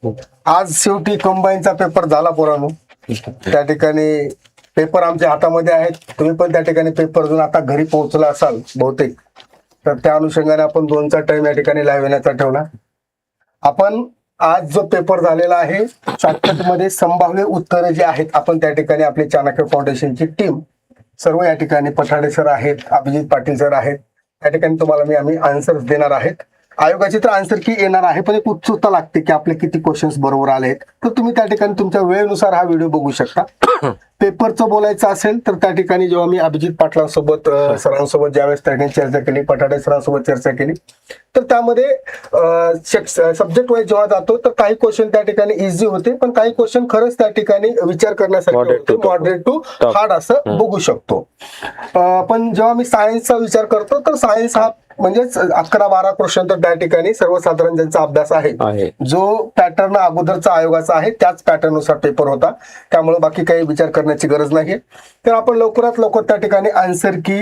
आज शेवटी कंबाईनचा पेपर झाला पोरांनो. त्या ठिकाणी पेपर आमच्या हातामध्ये आहेत. तुम्ही पण त्या ठिकाणी पेपर घेऊन आता घरी पोहोचला असाल बहुतेक. तर त्या अनुषंगाने आपण 2चा टाइम या ठिकाणी लाईव्ह येण्याचा ठेवला. आपण आज जो पेपर झालेला आहे शॉर्टकटमध्ये संभाव्य उत्तरे जी आहेत आपण त्या ठिकाणी आपली चाणक्य फाउंडेशनची टीम सर्व या ठिकाणी पठाडे सर आहेत, अभिजित पाटील सर आहेत, त्या ठिकाणी तुम्हाला आम्ही आन्सर्स देणार आहेत. आयोगाची तर आन्सर की येणार आहे, पण एक उत्सुकता लागते की आपले किती क्वेश्चन्स बरोबर आले आहेत. तर तुम्ही त्या ठिकाणी तुमच्या वेळेनुसार हा व्हिडिओ बघू शकता. पेपरचं बोलायचं असेल तर त्या ठिकाणी जेव्हा मी अभिजित पाटलांसोबत सरांसोबत ज्यावेळेस त्या ठिकाणी चर्चा केली, पठाडे सरांसोबत चर्चा केली, तर त्यामध्ये सब्जेक्ट वाईज जेव्हा जातो तर काही क्वेश्चन त्या ठिकाणी इझी होते, पण काही क्वेश्चन खरंच त्या ठिकाणी विचार करण्यासाठी मॉडरेट टू हार्ड असं बघू शकतो. पण जेव्हा मी सायन्सचा विचार करतो तर सायन्स हा म्हणजेच 11-12 क्वेश्चन तर त्या ठिकाणी सर्वसाधारण ज्यांचा अभ्यास आहे जो पॅटर्न अगोदरचा आयोगाचा आहे त्याच पॅटर्न नुसार पेपर होता. त्यामुळे बाकी काही विचार करण्याची गरज नाही. तर आपण लवकरात लवकर त्या ठिकाणी आन्सर की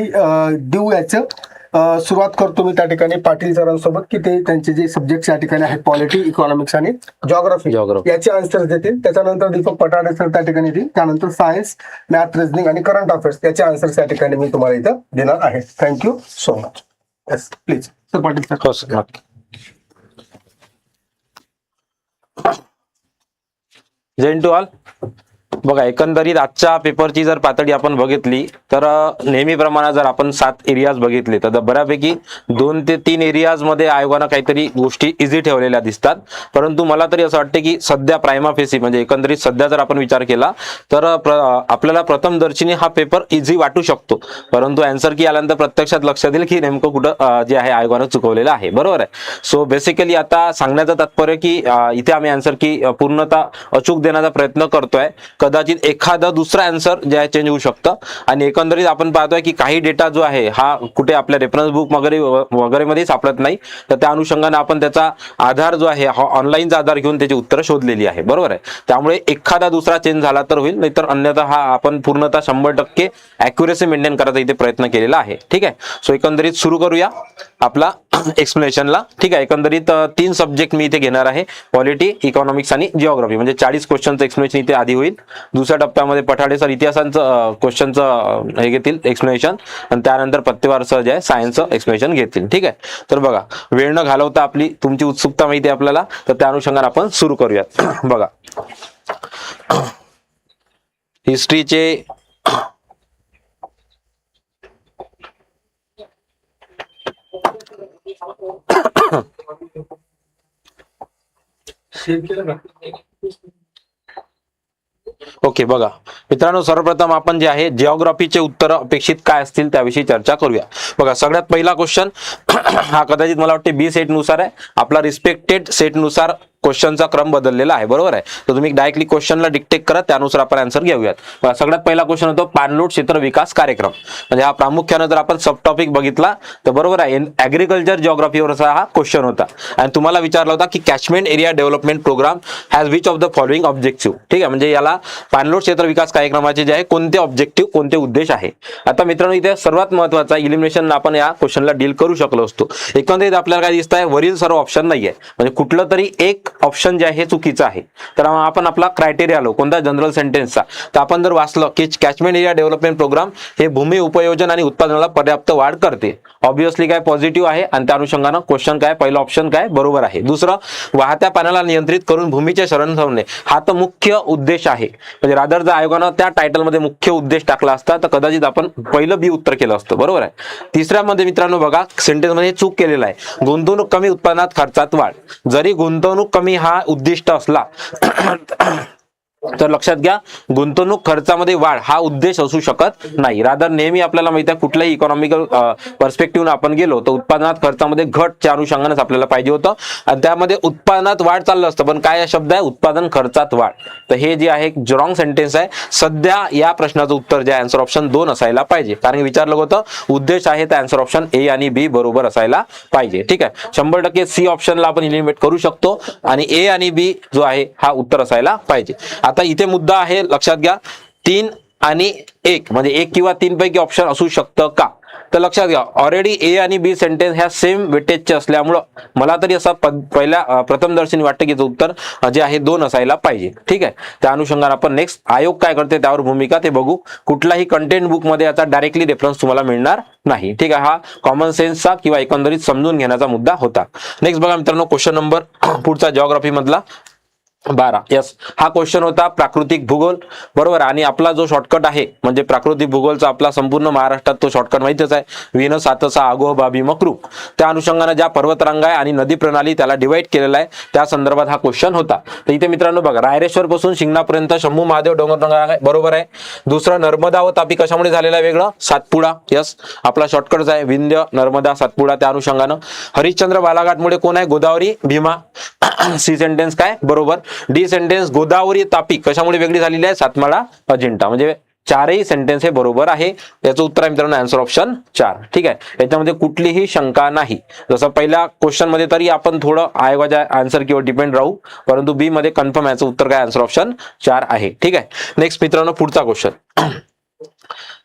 देऊ याचं सुरुवात करतो मी त्या ठिकाणी पाटील सरांसोबत की ते त्यांचे जे सब्जेक्ट या ठिकाणी आहेत पॉलिटी, इकॉनॉमिक्स आणि जॉग्राफी याचे आन्सर्स देतील. त्याच्यानंतर दीपक पठाडे सर त्या ठिकाणी देतील. त्यानंतर सायन्स, मॅथ, रिझनिंग आणि करंट अफेअर्स याचे आन्सर्स या ठिकाणी मी तुम्हाला इथं देणार आहे. Thank you so much. Yes please sir Patil sir. हो सर. जय टू ऑल. बघा, एकंदरीत आजच्या पेपरची जर पातळी आपण बघितली तर नेहमीप्रमाणे जर आपण 7 एरियाज बघितले तर बऱ्यापैकी 2 ते 3 एरियाज मध्ये आयोगानं काहीतरी गोष्टी इझी ठेवलेल्या दिसतात. परंतु मला तरी असं वाटतं की सध्या प्रायमा फेसी म्हणजे एकंदरीत सध्या जर आपण विचार केला तर आपल्याला प्रथम दर्शनी हा पेपर इझी वाटू शकतो. परंतु आन्सर की आल्यानंतर प्रत्यक्षात लक्षात येईल की नेमकं कुठं जे आहे आयोगानं चुकवलेलं आहे. बरोबर आहे. सो बेसिकली आता सांगण्याचं तात्पर्य की इथे आम्ही आन्सर की पूर्णतः अचूक देण्याचा प्रयत्न करतोय. कदाचित एखादा दुसरा आन्सर जे आहे चेंज होऊ शकतं. आणि एकंदरीत आपण पाहतोय की काही डेटा जो आहे हा कुठे आपल्या रेफरन्स बुक वगैरे मध्ये सापडत नाही. तर त्या अनुषंगाने आपण त्याचा आधार जो आहे हा ऑनलाईनचा आधार घेऊन त्याची उत्तरं शोधलेली आहे. बरोबर आहे. त्यामुळे एखादा दुसरा चेंज झाला तर होईल, नाहीतर अन्यथा हा आपण पूर्णतः 100% ॲक्युरेसी मेंटेन करायचा इथे प्रयत्न केलेला आहे. ठीक आहे. सो एकंदरीत सुरू करूया आपला एक्सप्लेनेशनला. ठीक आहे. एकंदरीत 3 सब्जेक्ट मी इथे घेणार आहे, पॉलिटी, इकॉनॉमिक्स आणि जिओग्राफी. म्हणजे 40 क्वेश्चनचं एक्सप्लेनेशन इथे आधी होईल. दुसऱ्या टप्प्यामध्ये पठाडे सर इतिहासाचं क्वेश्चनचं हे घेतील एक्सप्लेनेशन आणि त्यानंतर पत्तेवार सर जे आहे सायन्सचं एक्सप्लेनेशन घेतील. ठीक आहे. तर बघा, वेळ न घालवता आपली तुमची उत्सुकता माहिती आहे आपल्याला, तर त्या अनुषंगाने आपण सुरू करूयात. बघा, हिस्ट्रीचे ओके. बघा मित्रांनो, सर्वप्रथम आपण जे आहे जिओग्राफीचे उत्तर अपेक्षित काय असतील त्याविषयी चर्चा करूया. बघा, सगळ्यात पहिला क्वेश्चन हा कदाचित मला वाटते बी सेट नुसार आहे. आपला रिस्पेक्टेड सेट नुसार क्वेश्चनचा क्रम बदललेला आहे. बरोबर आहे. तर तुम्ही डायरेक्टली क्वेश्चनला डिक्टेट करा, त्यानुसार आपण आन्सर घेऊयात. सगळ्यात पहिला क्वेश्चन होतो पाणलोट क्षेत्र विकास कार्यक्रम. म्हणजे हा प्रामुख्याने जर आपण सब टॉपिक बघितला तर बरोबर आहे ऍग्रिकल्चर जिओग्राफीवरचा हा क्वेश्चन होता. आणि तुम्हाला विचारला होता की catchment area development programme has which of the following objective. ठीक आहे. म्हणजे याला पाणलोट क्षेत्र विकास कार्यक्रमाचे जे आहे कोणते ऑब्जेक्टिव्ह, कोणते उद्देश आहे. आता मित्रांनो, इथे सर्वात महत्वाचा इलिमिनेशन आपण या क्वेश्चनला डील करू शकलो असतो. एकंदरीत आपल्याला काय दिसत आहे, वरील सर्व ऑप्शन नाहीये, म्हणजे कुठलं तरी एक ऑप्शन जे आहे चुकीचं आहे. तर आपण आपला क्रायटेरिया आलो कोणता जनरल सेंटेन्सचा, तर आपण जर वाचलं की कॅचमेंट एरिया डेव्हलपमेंट प्रोग्राम हे भूमी उपयोजन आणि उत्पादनाला पर्याप्त वाढ करते. ऑब्विसली काय पॉझिटिव्ह आहे आणि त्या अनुषंगानं क्वेश्चन काय, पहिलं ऑप्शन काय बरोबर आहे. दुसरं, वाहत्या पाण्याला नियंत्रित करून भूमीचे शरण ठेवणे हा तर मुख्य उद्देश आहे. म्हणजे रादर जर आयोगानं त्या टायटलमध्ये मुख्य उद्देश टाकला असता तर कदाचित आपण पहिलं बी उत्तर केलं असतं. बरोबर आहे. तिसऱ्यामध्ये मित्रांनो बघा, सेंटेन्समध्ये चूक केलेला आहे. गुंतवणूक कमी, उत्पन्नात खर्चात वाढ. जरी गुंतवणूक कमी हा उद्दिष्ट असला तर लक्षात घ्या, गुंतवणूक खर्चामध्ये वाढ हा उद्देश असू शकत नाही. रादर नेहमी आपल्याला माहिती आहे कुठल्याही इकॉनॉमिकल पर्स्पेक्टिव्ह आपण गेलो तर उत्पादनात खर्चामध्ये घटच्या अनुषंगानेच आपल्याला पाहिजे होतं आणि त्यामध्ये उत्पादनात वाढ चाललं असतं, पण काय शब्द आहे, उत्पादन खर्चात वाढ. तर हे जे आहे रॉंग सेंटेन्स आहे. सध्या या प्रश्नाचं उत्तर जे आहे आन्सर ऑप्शन 2 असायला पाहिजे, कारण विचारलं होतं उद्देश आहे तर आन्सर ऑप्शन ए आणि बी बरोबर असायला पाहिजे. ठीक आहे. 100% सी ऑप्शनला आपण इलिमिनेट करू शकतो आणि ए आणि बी जो आहे हा उत्तर असायला पाहिजे. आता इथे मुद्दा आहे, लक्षात घ्या, 3 आणि 1 म्हणजे 1 किंवा 3 पैकी ऑप्शन असू शकतं का. तर लक्षात घ्या ऑलरेडी ए आणि बी सेंटेन्स ह्या सेम वेटेजचे असल्यामुळं मला तरी असं प्रथम दर्शनी वाटतं की उत्तर जे आहे 2 असायला पाहिजे. ठीक आहे, त्या अनुषंगाने आपण नेक्स्ट आयोग काय करते त्यावर भूमिका ते बघू. कुठलाही कंटेंट बुक मध्ये याचा डायरेक्टली रेफरन्स तुम्हाला मिळणार नाही. ठीक आहे, हा कॉमन सेन्सचा किंवा एकंदरीत समजून घेण्याचा मुद्दा होता. नेक्स्ट बघा मित्रांनो, क्वेश्चन नंबर पुढचा जिओग्राफी मधला 12. यस, हा क्वेश्चन होता प्राकृतिक भूगोल, बरोबर. आणि आपला जो शॉर्टकट आहे म्हणजे प्राकृतिक भूगोलचा आपला संपूर्ण महाराष्ट्रात तो शॉर्टकट माहितीच आहे, विन सातसा आगोबा भीमकृ. त्या अनुषंगाने ज्या पर्वतरांगा आहे आणि नदी प्रणाली त्याला डिवाइड केलेला आहे त्या संदर्भात हा क्वेश्चन होता. तर इथे मित्रांनो बघा, रायरेश्वर पासून शिंगणापर्यंत शंभू महादेव डोंगररांगा आहे, बरोबर आहे. दुसरं नर्मदा व तापी कशामुळे झालेला आहे वेगळं, सातपुडा. यस, आपला शॉर्टकट आहे विंध्य नर्मदा सातपुडा. त्या अनुषंगानं हरिश्चंद्र बालाघाटमुळे कोण आहे, गोदावरी भीमा. सी सेंटेन्स काय बरोबर. डी सेंटेन्स गोदावरी तापी कशामुळे वेगळी झालेली आहे, सातमाळा अजिंठा. म्हणजे चारही सेंटेन्स हे बरोबर आहे. याचं उत्तर आहे मित्रांनो आन्सर ऑप्शन 4. ठीक आहे, याच्यामध्ये कुठलीही शंका नाही. जसं पहिल्या क्वेश्चन मध्ये तरी आपण थोडं आयोगाच्या आन्सर किंवा डिपेंड राहू, परंतु बी मध्ये कन्फर्म याचं उत्तर काय आन्सर ऑप्शन 4 आहे. ठीक आहे, नेक्स्ट मित्रांनो पुढचा क्वेश्चन.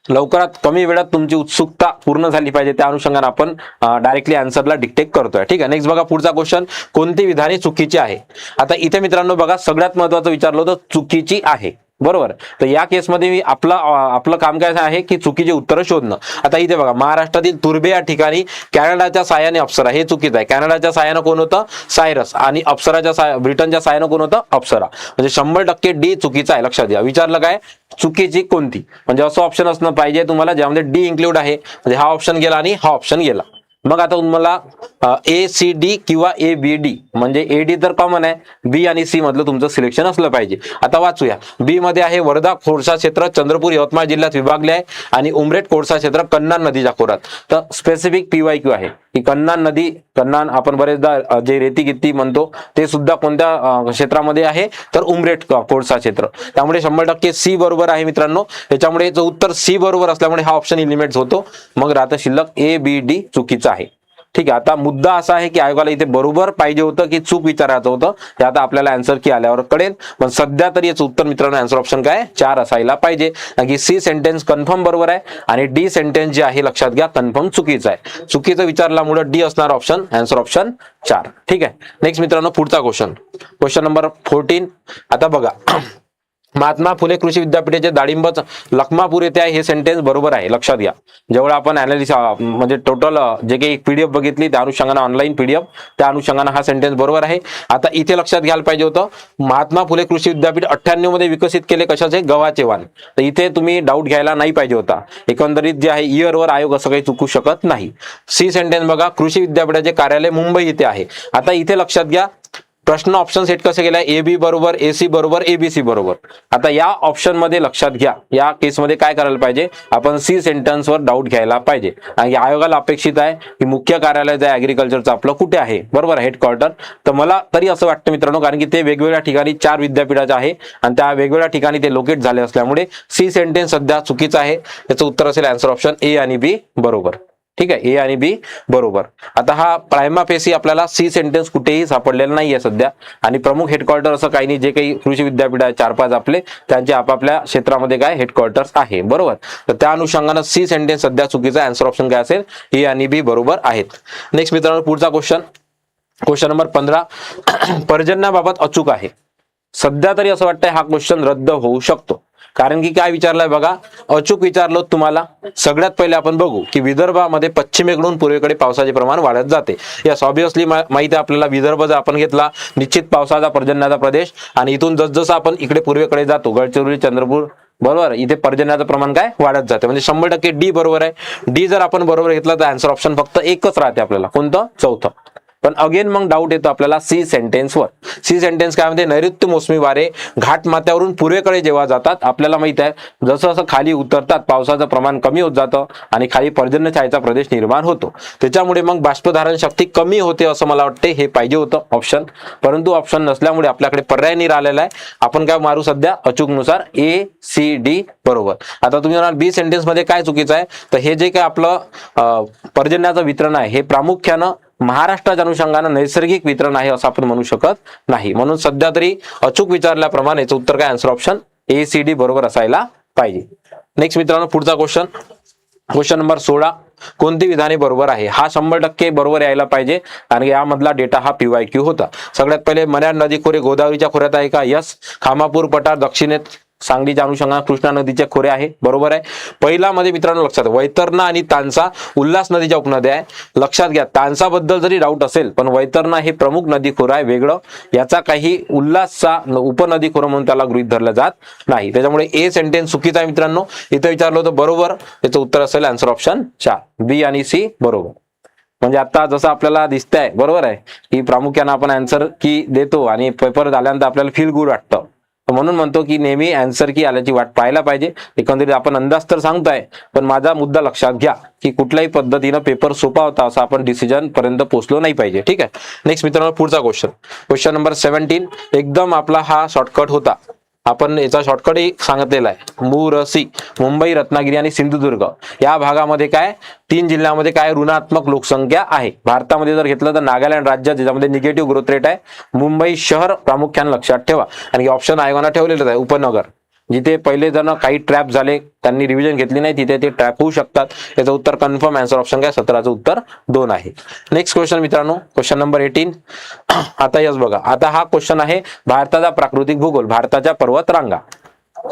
लवकरात कमी वेळात तुमची उत्सुकता पूर्ण झाली पाहिजे त्या अनुषंगाने आपण डायरेक्टली आन्सरला डिक्टेट करतोय. ठीक आहे, नेक्स्ट बघा पुढचा क्वेश्चन, कोणती विधाने चुकीची आहे. आता इथे मित्रांनो बघा, सगळ्यात महत्वाचं विचारलं होतं चुकीची आहे, बरोबर. तर या केसमध्ये मी आपलं काम काय आहे की चुकीचे उत्तर शोधणं. आता इथे बघा, महाराष्ट्रातील तुर्भे या ठिकाणी कॅनडाच्या साहाय्याने अप्सरा, हे चुकीचं आहे. कॅनडाच्या साहाय्यानं कोण होतं, सायरस. आणि ब्रिटनच्या साहाय्यानं कोण होतं, अप्सरा. म्हणजे 100% डी चुकीचं आहे. लक्षात घ्या, विचारलं काय चुकीची कोणती, म्हणजे असं ऑप्शन असणं पाहिजे तुम्हाला ज्यामध्ये डी इन्क्लूड आहे. म्हणजे हा ऑप्शन गेला आणि हा ऑप्शन गेला. मग आता तुम्हाला ए सी डी किंवा ए बी डी, म्हणजे ए डी तर कॉमन आहे, बी आणि सी मधलं तुमचं सिलेक्शन असलं पाहिजे. आता वाचूया. बी मध्ये आहे वर्धा कोळसा क्षेत्र चंद्रपूर यवतमाळ जिल्ह्यात विभागले आहे आणि उमरेट कोळसा क्षेत्र कन्नान नदीच्या खोऱ्यात. तर स्पेसिफिक PYQ आहे की कन्नान नदी, कन्नान आपण बरेचदा जे रेती गित्ती म्हणतो ते सुद्धा कोणत्या क्षेत्रामध्ये आहे, तर उमरेट कोळसा क्षेत्र. त्यामुळे 100% सी बरोबर आहे मित्रांनो. त्याच्यामुळे उत्तर सी बरोबर असल्यामुळे हा ऑप्शन इलिमिनेट होतो. मग राहतं शिल्लक ए बी डी चुकीचं आहे. ठीक आहे, आता मुद्दा असा आहे की आयोगाला इथे बरोबर पाहिजे होतं की चूक विचारायचं होतं, हे आता आपल्याला आन्सर की आल्यावर कळेल. पण सध्या तरी याचं उत्तर मित्रांनो आन्सर ऑप्शन काय 4 असायला पाहिजे. की सी सेंटेन्स कन्फर्म बरोबर आहे आणि डी सेंटेन्स जे आहे लक्षात घ्या कन्फर्म चुकीचं आहे. चुकीचं विचारल्यामुळे डी असणार ऑप्शन आन्सर ऑप्शन 4. ठीक आहे, नेक्स्ट मित्रांनो पुढचा क्वेश्चन नंबर 14. आता बघा, महात्मा फुले कृषी विद्यापीठाचे डाळिंब लखमापूर येथे आहे, हे सेंटेन्स बरोबर आहे. लक्षात घ्या, जेवढं आपण अनालिसिस म्हणजे टोटल जे काही PDF बघितली त्या अनुषंगाने ऑनलाईन PDF त्या अनुषंगाने हा सेंटेन्स बरोबर आहे. आता इथे लक्षात घ्यायला पाहिजे होतं, महात्मा फुले कृषी विद्यापीठ 98 मध्ये विकसित केले कशाचे, गव्हाचे वाण. तर इथे तुम्ही डाऊट घ्यायला नाही पाहिजे होता. एकंदरीत जे आहे इयरवर आयोग असं काही चुकू शकत नाही. सी सेंटेन्स बघा, कृषी विद्यापीठाचे कार्यालय मुंबई इथे आहे. आता इथे लक्षात घ्या, प्रश्न ऑप्शन सेट कसे केलाय, ए बी बरोबर, ए सी बरोबर, ए बी सी बरोबर. आता या ऑप्शन मध्ये लक्षात घ्या, या केसमध्ये काय करायला पाहिजे, आपण सी सेंटेन्सवर डाऊट घ्यायला पाहिजे. आणि आयोगाला अपेक्षित आहे की मुख्य कार्यालय जे ऍग्रिकल्चरचं आपलं कुठे आहे, बरोबर, हेडक्वार्टर. तर मला तरी असं वाटतं मित्रांनो, कारण की ते वेगवेगळ्या ठिकाणी 4 विद्यापीठाचे आहे आणि त्या वेगवेगळ्या ठिकाणी ते लोकेट झाले असल्यामुळे सी सेंटेन्स सध्या चुकीचं आहे. याचं उत्तर असेल आन्सर ऑप्शन ए आणि बी बरोबर. ठीक आहे, ए आणि बी बरोबर. आता हा प्रायमा फेसी आपल्याला सी सेंटेन्स कुठेही सापडलेला नाहीये सध्या. आणि प्रमुख हेडक्वार्टर असं काही नाही, जे काही कृषी विद्यापीठ आहे 4-5 आपले त्यांचे आपापल्या क्षेत्रामध्ये काय हेडक्वार्टर्स आहे, बरोबर. तर त्या अनुषंगाने सी सेंटेन्स सध्या चुकीचा, आन्सर ऑप्शन काय असेल, ए आणि बी बरोबर आहेत. नेक्स्ट मित्रांनो पुढचा क्वेश्चन नंबर 15. पर्जन्याबाबत अचूक आहे. सध्या तरी असं वाटतंय हा क्वेश्चन रद्द होऊ शकतो. कारण की काय विचारलंय बघा, अचूक विचारलं तुम्हाला. सगळ्यात पहिले आपण बघू की विदर्भामध्ये पश्चिमेकडून पूर्वेकडे पावसाचे प्रमाण वाढत जाते. यास ऑब्विसली माहिती आहे आपल्याला, विदर्भ जर आपण घेतला निश्चित पावसाचा पर्जन्याचा प्रदेश, आणि इथून जसजसं आपण इकडे पूर्वेकडे जातो गडचिरोली चंद्रपूर, बरोबर, इथे पर्जन्याचं प्रमाण काय वाढत जाते. म्हणजे 100% डी बरोबर आहे. डी जर आपण बरोबर घेतला तर आन्सर ऑप्शन फक्त एकच राहते आपल्याला, कोणतं, चौथं. पण अगेन मग डाऊट येतो आपल्याला सी सेंटेन्सवर. सी सेंटेन्स काय म्हणते, नैऋत्य मोसमी वारे घाट माथ्यावरून पूर्वेकडे जेव्हा जातात, आपल्याला माहित आहे जसं जसं खाली उतरतात पावसाचं प्रमाण कमी होत जातं आणि खाली पर्जन्य छायेचा प्रदेश निर्माण होतो. त्याच्यामुळे मग बाष्पधारण शक्ती कमी होते असं मला वाटते. हे पाहिजे होतं ऑप्शन, परंतु ऑप्शन नसल्यामुळे आपल्याकडे पर्याय नाही राहिलेला आहे. आपण काय मारू सध्या अचूकनुसार ए सी डी बरोबर. आता तुम्ही म्हणाल बी सेंटेन्स मध्ये काय चुकीचं आहे, तर हे जे काय आपलं पर्जन्याचं वितरण आहे हे प्रामुख्यानं महाराष्ट्राच्या अनुषंगाने नैसर्गिक वितरण आहे असं आपण म्हणू शकत नाही. म्हणून सध्या तरी अचूक विचारल्याप्रमाणे याचं उत्तर काय, answer option A C D बरोबर असायला पाहिजे. नेक्स्ट मित्रांनो पुढचा क्वेश्चन नंबर 16. कोणती विधाने बरोबर आहे? हा 100% बरोबर यायला पाहिजे आणि यामधला डेटा हा PYQ होता. सगळ्यात पहिले मन्याड नदी खोरे गोदावरीच्या खोऱ्यात आहे का? यस. खामापूर पठार दक्षिणेत सांगलीच्या अनुषंगाने कृष्णा नदीचे खोरे आहे, बरोबर आहे. पहिला मध्ये मित्रांनो लक्षात, वैतरणा आणि तानसा उल्हास नदीच्या उपनद्या आहे. लक्षात घ्या, तानसा बद्दल जरी डाऊट असेल पण वैतरणा हे प्रमुख नदी खोरं आहे वेगळं, याचा काही उल्हासचा उपनदी खोरं म्हणून त्याला गृहीत धरलं जात नाही. त्याच्यामुळे ए सेंटेन्स चुकीचा आहे मित्रांनो. इथं विचारलं होतं बरोबर, याचं उत्तर असेल आन्सर ऑप्शन 4, बी आणि सी बरोबर. म्हणजे आता जसं आपल्याला दिसतंय बरोबर आहे की प्रामुख्याने आपण आन्सर की देतो आणि पेपर झाल्यानंतर आपल्याला फील गुड वाटतं, म्हणून म्हणतो की नेहमी आन्सर की आल्याची वाट पाहायला पाहिजे. एकंदरीत आपण अंदाज तर सांगताय पण माझा मुद्दा लक्षात घ्या की कुठल्याही पद्धतीनं पेपर सोपा होता असं आपण डिसिजन पर्यंत पोहोचलो नाही पाहिजे. ठीक आहे. नेक्स्ट मित्रांनो पुढचा क्वेश्चन नंबर 17. एकदम आपला हा शॉर्टकट होता, आपण याचा शॉर्टकटही सांगितलेला आहे. मुरसी, मुंबई, रत्नागिरी आणि सिंधुदुर्ग या भागामध्ये काय 3 जिल्ह्यामध्ये काय ऋणात्मक लोकसंख्या आहे. भारतामध्ये जर घेतलं तर नागालँड राज्य ज्याच्यामध्ये निगेटिव्ह ग्रोथ रेट आहे. मुंबई शहर प्रामुख्याने लक्षात ठेवा आणि ऑप्शन आयोगाने ठेवलेलं आहे उपनगर, जिथे पहिले जण काही ट्रॅप झाले त्यांनी रिव्हिजन घेतली नाही तिथे ते ट्रॅप होऊ शकतात. याचं उत्तर कन्फर्म आन्सर ऑप्शन काय 17चं उत्तर 2 आहे. नेक्स्ट क्वेश्चन मित्रांनो क्वेश्चन नंबर 18. आता यस बघा, आता हा क्वेश्चन आहे भारताचा प्राकृतिक भूगोल, भारताच्या पर्वत रांगा.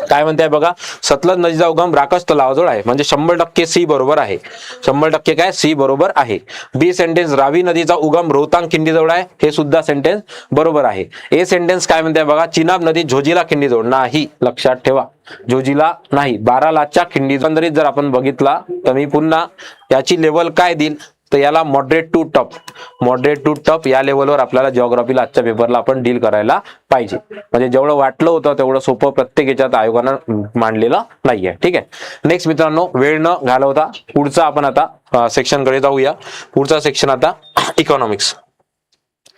काय म्हणताय बघा, सतलज नदीचा उगम राकस तलावाजवळ आहे, म्हणजे 100% सी बरोबर आहे. 100% काय सी बरोबर आहे. बी सेंटेन्स रावी नदीचा उगम रोहतांग खिंडीजवळ आहे, हे सुद्धा सेंटेन्स बरोबर आहे. ए सेंटेन्स काय म्हणताय बघा, चिनाब नदी झोजिला खिंडीजवळ नाही, लक्षात ठेवा झोजिला नाही, बारालाच्या खिंडी. एकंदरीत जर आपण बघितला तर मी पुन्हा याची लेवल काय देईल तर याला मॉडरेट टू टफ या लेवलवर आपल्याला जिओग्राफीला आजच्या पेपरला आपण डील करायला पाहिजे. म्हणजे जेवढं वाटलं होतं तेवढं सोपं प्रत्येक याच्यात आयोगानं मांडलेलं नाहीये. ठीक आहे. नेक्स्ट मित्रांनो वेळ न घालवता पुढचा आपण आता सेक्शनकडे जाऊया. पुढचा सेक्शन आता इकॉनॉमिक्स.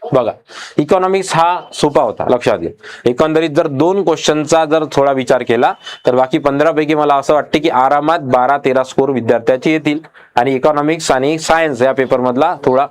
बघा, इकॉनॉमिक्स हा सोपा होता, लक्षात घ्या. एकंदरीत जर 2 क्वेश्चनचा जर थोडा विचार केला तर बाकी 15 पैकी मला असं वाटतं की आरामात 12-13 स्कोर विद्यार्थ्याचे येतील आणि इकॉनॉमिक्स आणि सायन्स या पेपर मधला थोडा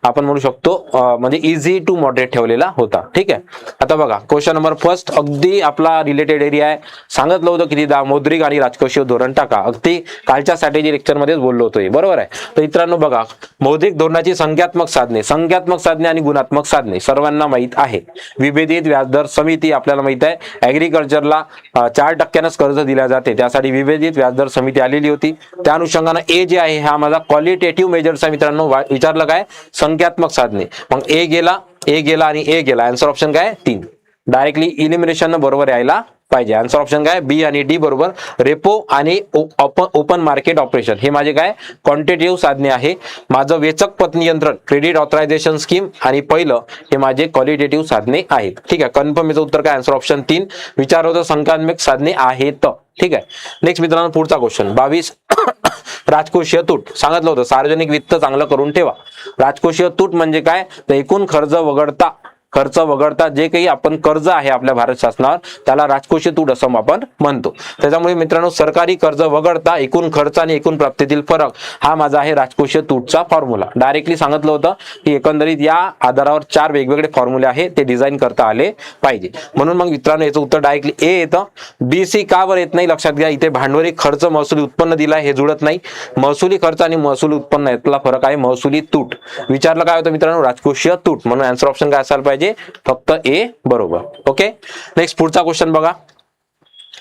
आपण म्हणू शकतो म्हणजे इझी टू मॉडरेट ठेवलेला होता. ठीक आहे. आता बघा क्वेश्चन नंबर फर्स्ट अगदी आपला रिलेटेड एरिया आहे. सांगितलं होतं कितीदा मौद्रिक आणि राजकोषीय धोरण टाका, अगदी कालच्या स्ट्रॅटेजी लेक्चर मध्येच बोललो होतो, बरोबर आहे. तर मित्रांनो बघा, मौद्रिक धोरणाची संख्यात्मक साधने आणि गुणात्मक साधने सर्वांना माहित आहे. विभेदित व्याजदर समिती आपल्याला माहित आहे. ऍग्रिकल्चरला 4% कर्ज दिल्या जाते, त्यासाठी विभेदित व्याजदर समिती आलेली होती. त्या अनुषंगाने ए जे आहे हा माझा क्वालिटेटिव्ह मेजर्स आहे मित्रांनो. विचारलं काय संख्यात्मक साधने, मग ए गेला आणि ए गेला. आन्सर ऑप्शन काय 3. डायरेक्टली इलिमिनेशन बरोबर यायला पाहिजे. आन्सर ऑप्शन काय बी आणि डी बरोबर. रेपो आणि ओपन मार्केट ऑपरेशन हे माझे काय क्वांटिटेटिव्ह साधने आहे. माझं वेचक पत नियंत्रण क्रेडिट ऑथरायझेशन स्कीम आणि पहिलं हे माझे क्वालिटेटिव्ह साधने आहेत. ठीक आहे. कन्फर्म याचं उत्तर काय आन्सर ऑप्शन 3. विचार होतं संख्यात्मक साधने आहेत. ठीक आहे. नेक्स्ट मित्रांनो पुढचा क्वेश्चन 22. राजकोषीय तूट सांगितलं होतं सार्वजनिक वित्त चांगलं करून ठेवा. राजकोषीय तूट म्हणजे काय तर एकूण खर्च वगळता जे काही आपण कर्ज आहे आपल्या भारत शासनावर त्याला राजकोषीय तूट असं आपण म्हणतो. त्याच्यामुळे मित्रांनो सरकारी कर्ज वगळता एकूण खर्च आणि एकूण प्राप्तीतील फरक हा माझा आहे राजकोषीय तूटचा फॉर्म्युला. डायरेक्टली सांगितलं होतं की एकंदरीत या आधारावर 4 वेगवेगळे फॉर्म्युले आहे ते डिझाईन करता आले पाहिजे. म्हणून मग मित्रांनो याचं उत्तर डायरेक्टली ए येतं. बी सी का बरं येत नाही लक्षात घ्या. इथे भांडवली खर्च महसुली उत्पन्न दिला हे जुळत नाही. महसुली खर्च आणि महसुली उत्पन्न यातला फरक आहे महसुली तूट. विचारलं काय होतं मित्रांनो राजकोषीय तूट, म्हणून आन्सर ऑप्शन काय असायला पाहिजे फक्त ए बरोबर. ओके. नेक्स्ट पुढचा क्वेश्चन बघा,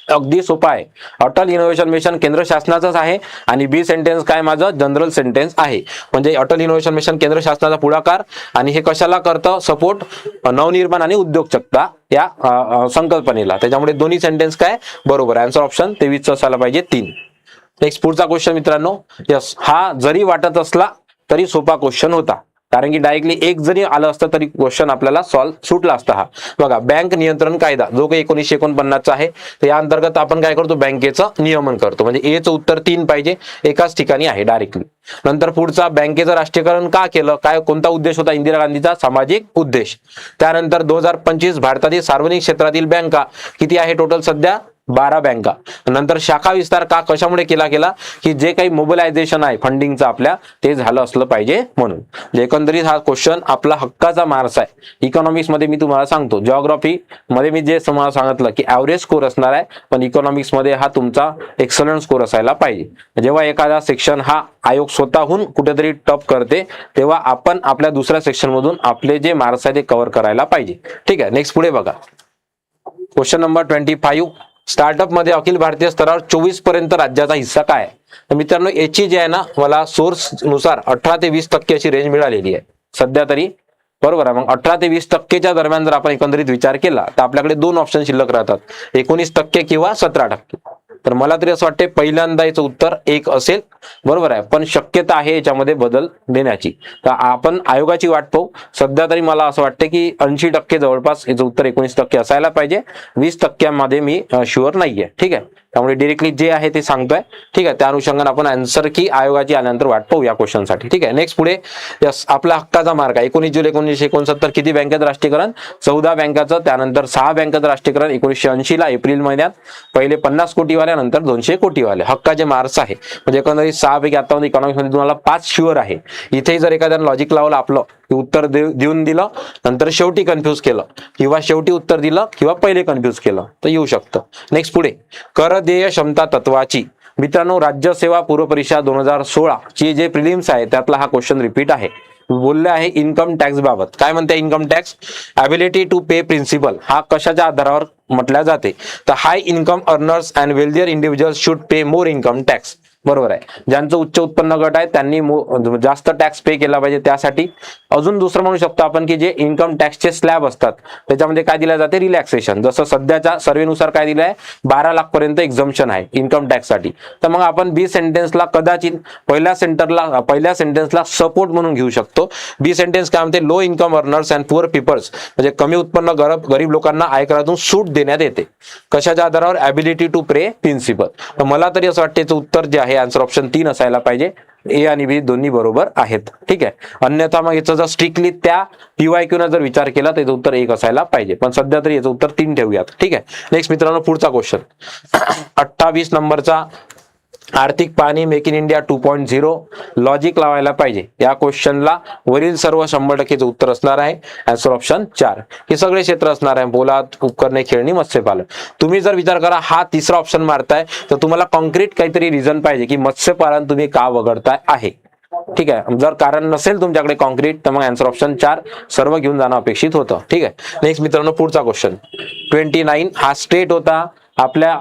अगदी सोपा आहे. अटल इनोव्हेशन मिशन केंद्र शासनाचंच आहे आणि बी सेंटेन्स काय माझं जनरल सेंटेन्स आहे. म्हणजे अटल इनोव्हेशन मिशन केंद्र शासनाचा पुढाकार आणि हे कशाला करतं सपोर्ट नवनिर्माण आणि उद्योजकता या संकल्पनेला. त्याच्यामुळे दोन्ही सेंटेन्स काय बरोबर. आन्सर ऑप्शन 23 असायला पाहिजे 3. नेक्स्ट पुढचा क्वेश्चन मित्रांनो यस, हा जरी वाटत असला तरी सोपा क्वेश्चन होता, कारण की डायरेक्टली एक जरी आलं असतं तरी क्वेश्चन आपल्याला सॉल्व्ह सुटला असता. हा बघा बँक नियंत्रण कायदा जो काही 1949चा आहे तर या अंतर्गत आपण काय करतो बँकेचं नियमन करतो. म्हणजे एचं उत्तर 3 पाहिजे, एकाच ठिकाणी आहे डायरेक्टली. नंतर पुढचा बँकेचं राष्ट्रीयकरण का केलं, काय कोणता उद्देश होता इंदिरा गांधीचा सामाजिक उद्देश. त्यानंतर 2025 भारतातील सार्वजनिक क्षेत्रातील बँका किती आहे टोटल सध्या 12 बँका. नंतर शाखा विस्तार का कशामुळे केला की जे काही मोबिलायझेशन आहे फंडिंगचं आपल्या ते झालं असलं पाहिजे म्हणून. एकंदरीत हा क्वेश्चन आपला हक्काचा मार्क्स आहे. इकॉनॉमिक्स मध्ये मी तुम्हाला सांगतो, जिओग्राफी मध्ये मी जे तुम्हाला सांगितलं की ऍव्हरेज स्कोर असणार आहे, पण इकॉनॉमिक्स मध्ये हा तुमचा एक्सलंट स्कोर असायला पाहिजे. जेव्हा एखादा सेक्शन हा आयोग स्वतःहून कुठेतरी टप करते तेव्हा आपण आपल्या दुसऱ्या सेक्शन मधून आपले जे मार्क्स आहे ते कव्हर करायला पाहिजे. ठीक आहे, नेक्स्ट पुढे बघा. Question number 25. स्टार्टअप मध्ये अखिल भारतीय स्तरावर 24 पर्यंत राज्याचा हिस्सा काय आहे? तर मित्रांनो याची जी आहे ना, मला सोर्स नुसार 18 ते 20% अशी रेंज मिळालेली आहे सध्या तरी. बरोबर आहे. मग 18 ते 20% दरम्यान जर आपण एकंदरीत विचार केला तर आपल्याकडे दोन ऑप्शन शिल्लक राहतात, 19% किंवा 17%. तर मला तरी असं वाटते पहिल्यांदा याचं उत्तर 1 असेल. बरोबर आहे, पण शक्यता आहे याच्यामध्ये बदल देण्याची. तर आपण आयोगाची वाट पाहू. सध्या तरी मला असं वाटतं की 80% जवळपास याचं उत्तर 19% असायला पाहिजे. 20% मी शुअर नाहीये. ठीक आहे, त्यामुळे डिरेक्टली जे आहे ते सांगतोय. ठीक आहे, त्या अनुषंगाने आपण आन्सर की आयोगाची आल्यानंतर वाट पाहू या क्वेश्चनसाठी. ठीक आहे, नेक्स्ट पुढे. यस, आपला हक्काचा मार्ग आहे. 19 जुलै 1969 किती बँकेत राष्ट्रीयकरण? 14 बँकाचं. त्यानंतर 6 बँकेत राष्ट्रीयकरण 1980 ला एप्रिल महिन्यात. पहिले 50 कोटीवाले, नंतर 200 कोटीवाले. हक्काचे मार्क्स आहे म्हणजे एकंदरीत 6 पैकी आता इकॉनॉमिक्स मध्ये तुम्हाला 5 शुअर आहे. इथेही जर एखाद्यानं लॉजिक लावलं आपलं उत्तर देऊन दिलं, नंतर शेवटी कन्फ्यूज केलं, किंवा शेवटी उत्तर दिलं किंवा पहिले कन्फ्यूज केलं तर येऊ शकतं. नेक्स्ट पुढे. कर देय क्षमता तत्वाची. मित्रांनो राज्यसेवा पूर्व परीक्षा 2016 ची जे प्रिलिम्स आहे त्यातला हा क्वेश्चन रिपीट आहे. बोलले आहे इन्कम टॅक्स बाबत. काय म्हणते income tax? Ability to pay principle हा कशाच्या आधारावर म्हटल्या जाते? तर high income earners and wealthier individual should pay more income tax. बरोबर आहे, ज्यांचं उच्च उत्पन्न गट आहे त्यांनी जास्त टॅक्स पे केला पाहिजे. त्यासाठी अजून दुसरं म्हणू शकतो आपण की जे इन्कम टॅक्सचे स्लॅब असतात त्याच्यामध्ये काय दिलं जाते? रिलॅक्सेशन. जसं सध्याच्या सर्वेनुसार काय दिलं आहे? 12 लाख पर्यंत एक्झम्पशन आहे इन्कम टॅक्ससाठी. तर मग आपण बी सेंटेन्सला कदाचित पहिल्या सेंटेन्सला सपोर्ट म्हणून घेऊ शकतो. बी सेंटेन्स काय म्हणते? Low income earners and poor peoples म्हणजे कमी उत्पन्न गरीब लोकांना आयकरातून सूट देण्यात येते. कशाच्या आधारावर? Ability to pay principle. तर मला तरी असं वाटतं याचं उत्तर जे आहे आन्सर ऑप्शन 3 असायला पाहिजे. ए आणि बी दोन्ही बरोबर आहेत. ठीक आहे, अन्यथा मग याचं जर स्ट्रिक्टली त्या PYQ न जर विचार केला तर याचं उत्तर 1 असायला पाहिजे, पण सध्या तरी याचं उत्तर 3 ठेवूयात. ठीक आहे, नेक्स्ट मित्रांनो पुढचा क्वेश्चन 28 नंबरचा. आर्थिक पाहणी मेक इन इंडिया 2.0 लॉजिक लावायला पाहिजे. या क्वेश्चनला वरील सर्व 100%चं उत्तर असणार आहे. Answer option 4. हे सगळे क्षेत्र असणार आहे, पोलाद, उपकरणे, खेळणी, मत्स्यपालन. तुम्ही जर विचार करा हा तिसरा ऑप्शन मारताय तर तुम्हाला कॉन्क्रीट काहीतरी रिझन पाहिजे की मत्स्यपालन तुम्ही का वगळताय आहे. ठीक आहे, जर कारण नसेल तुमच्याकडे कॉन्क्रीट तर मग आन्सर ऑप्शन 4 सर्व घेऊन जाणं अपेक्षित होतं. ठीक आहे, नेक्स्ट मित्रांनो पुढचा क्वेश्चन 29 हा स्टेट होता आपल्या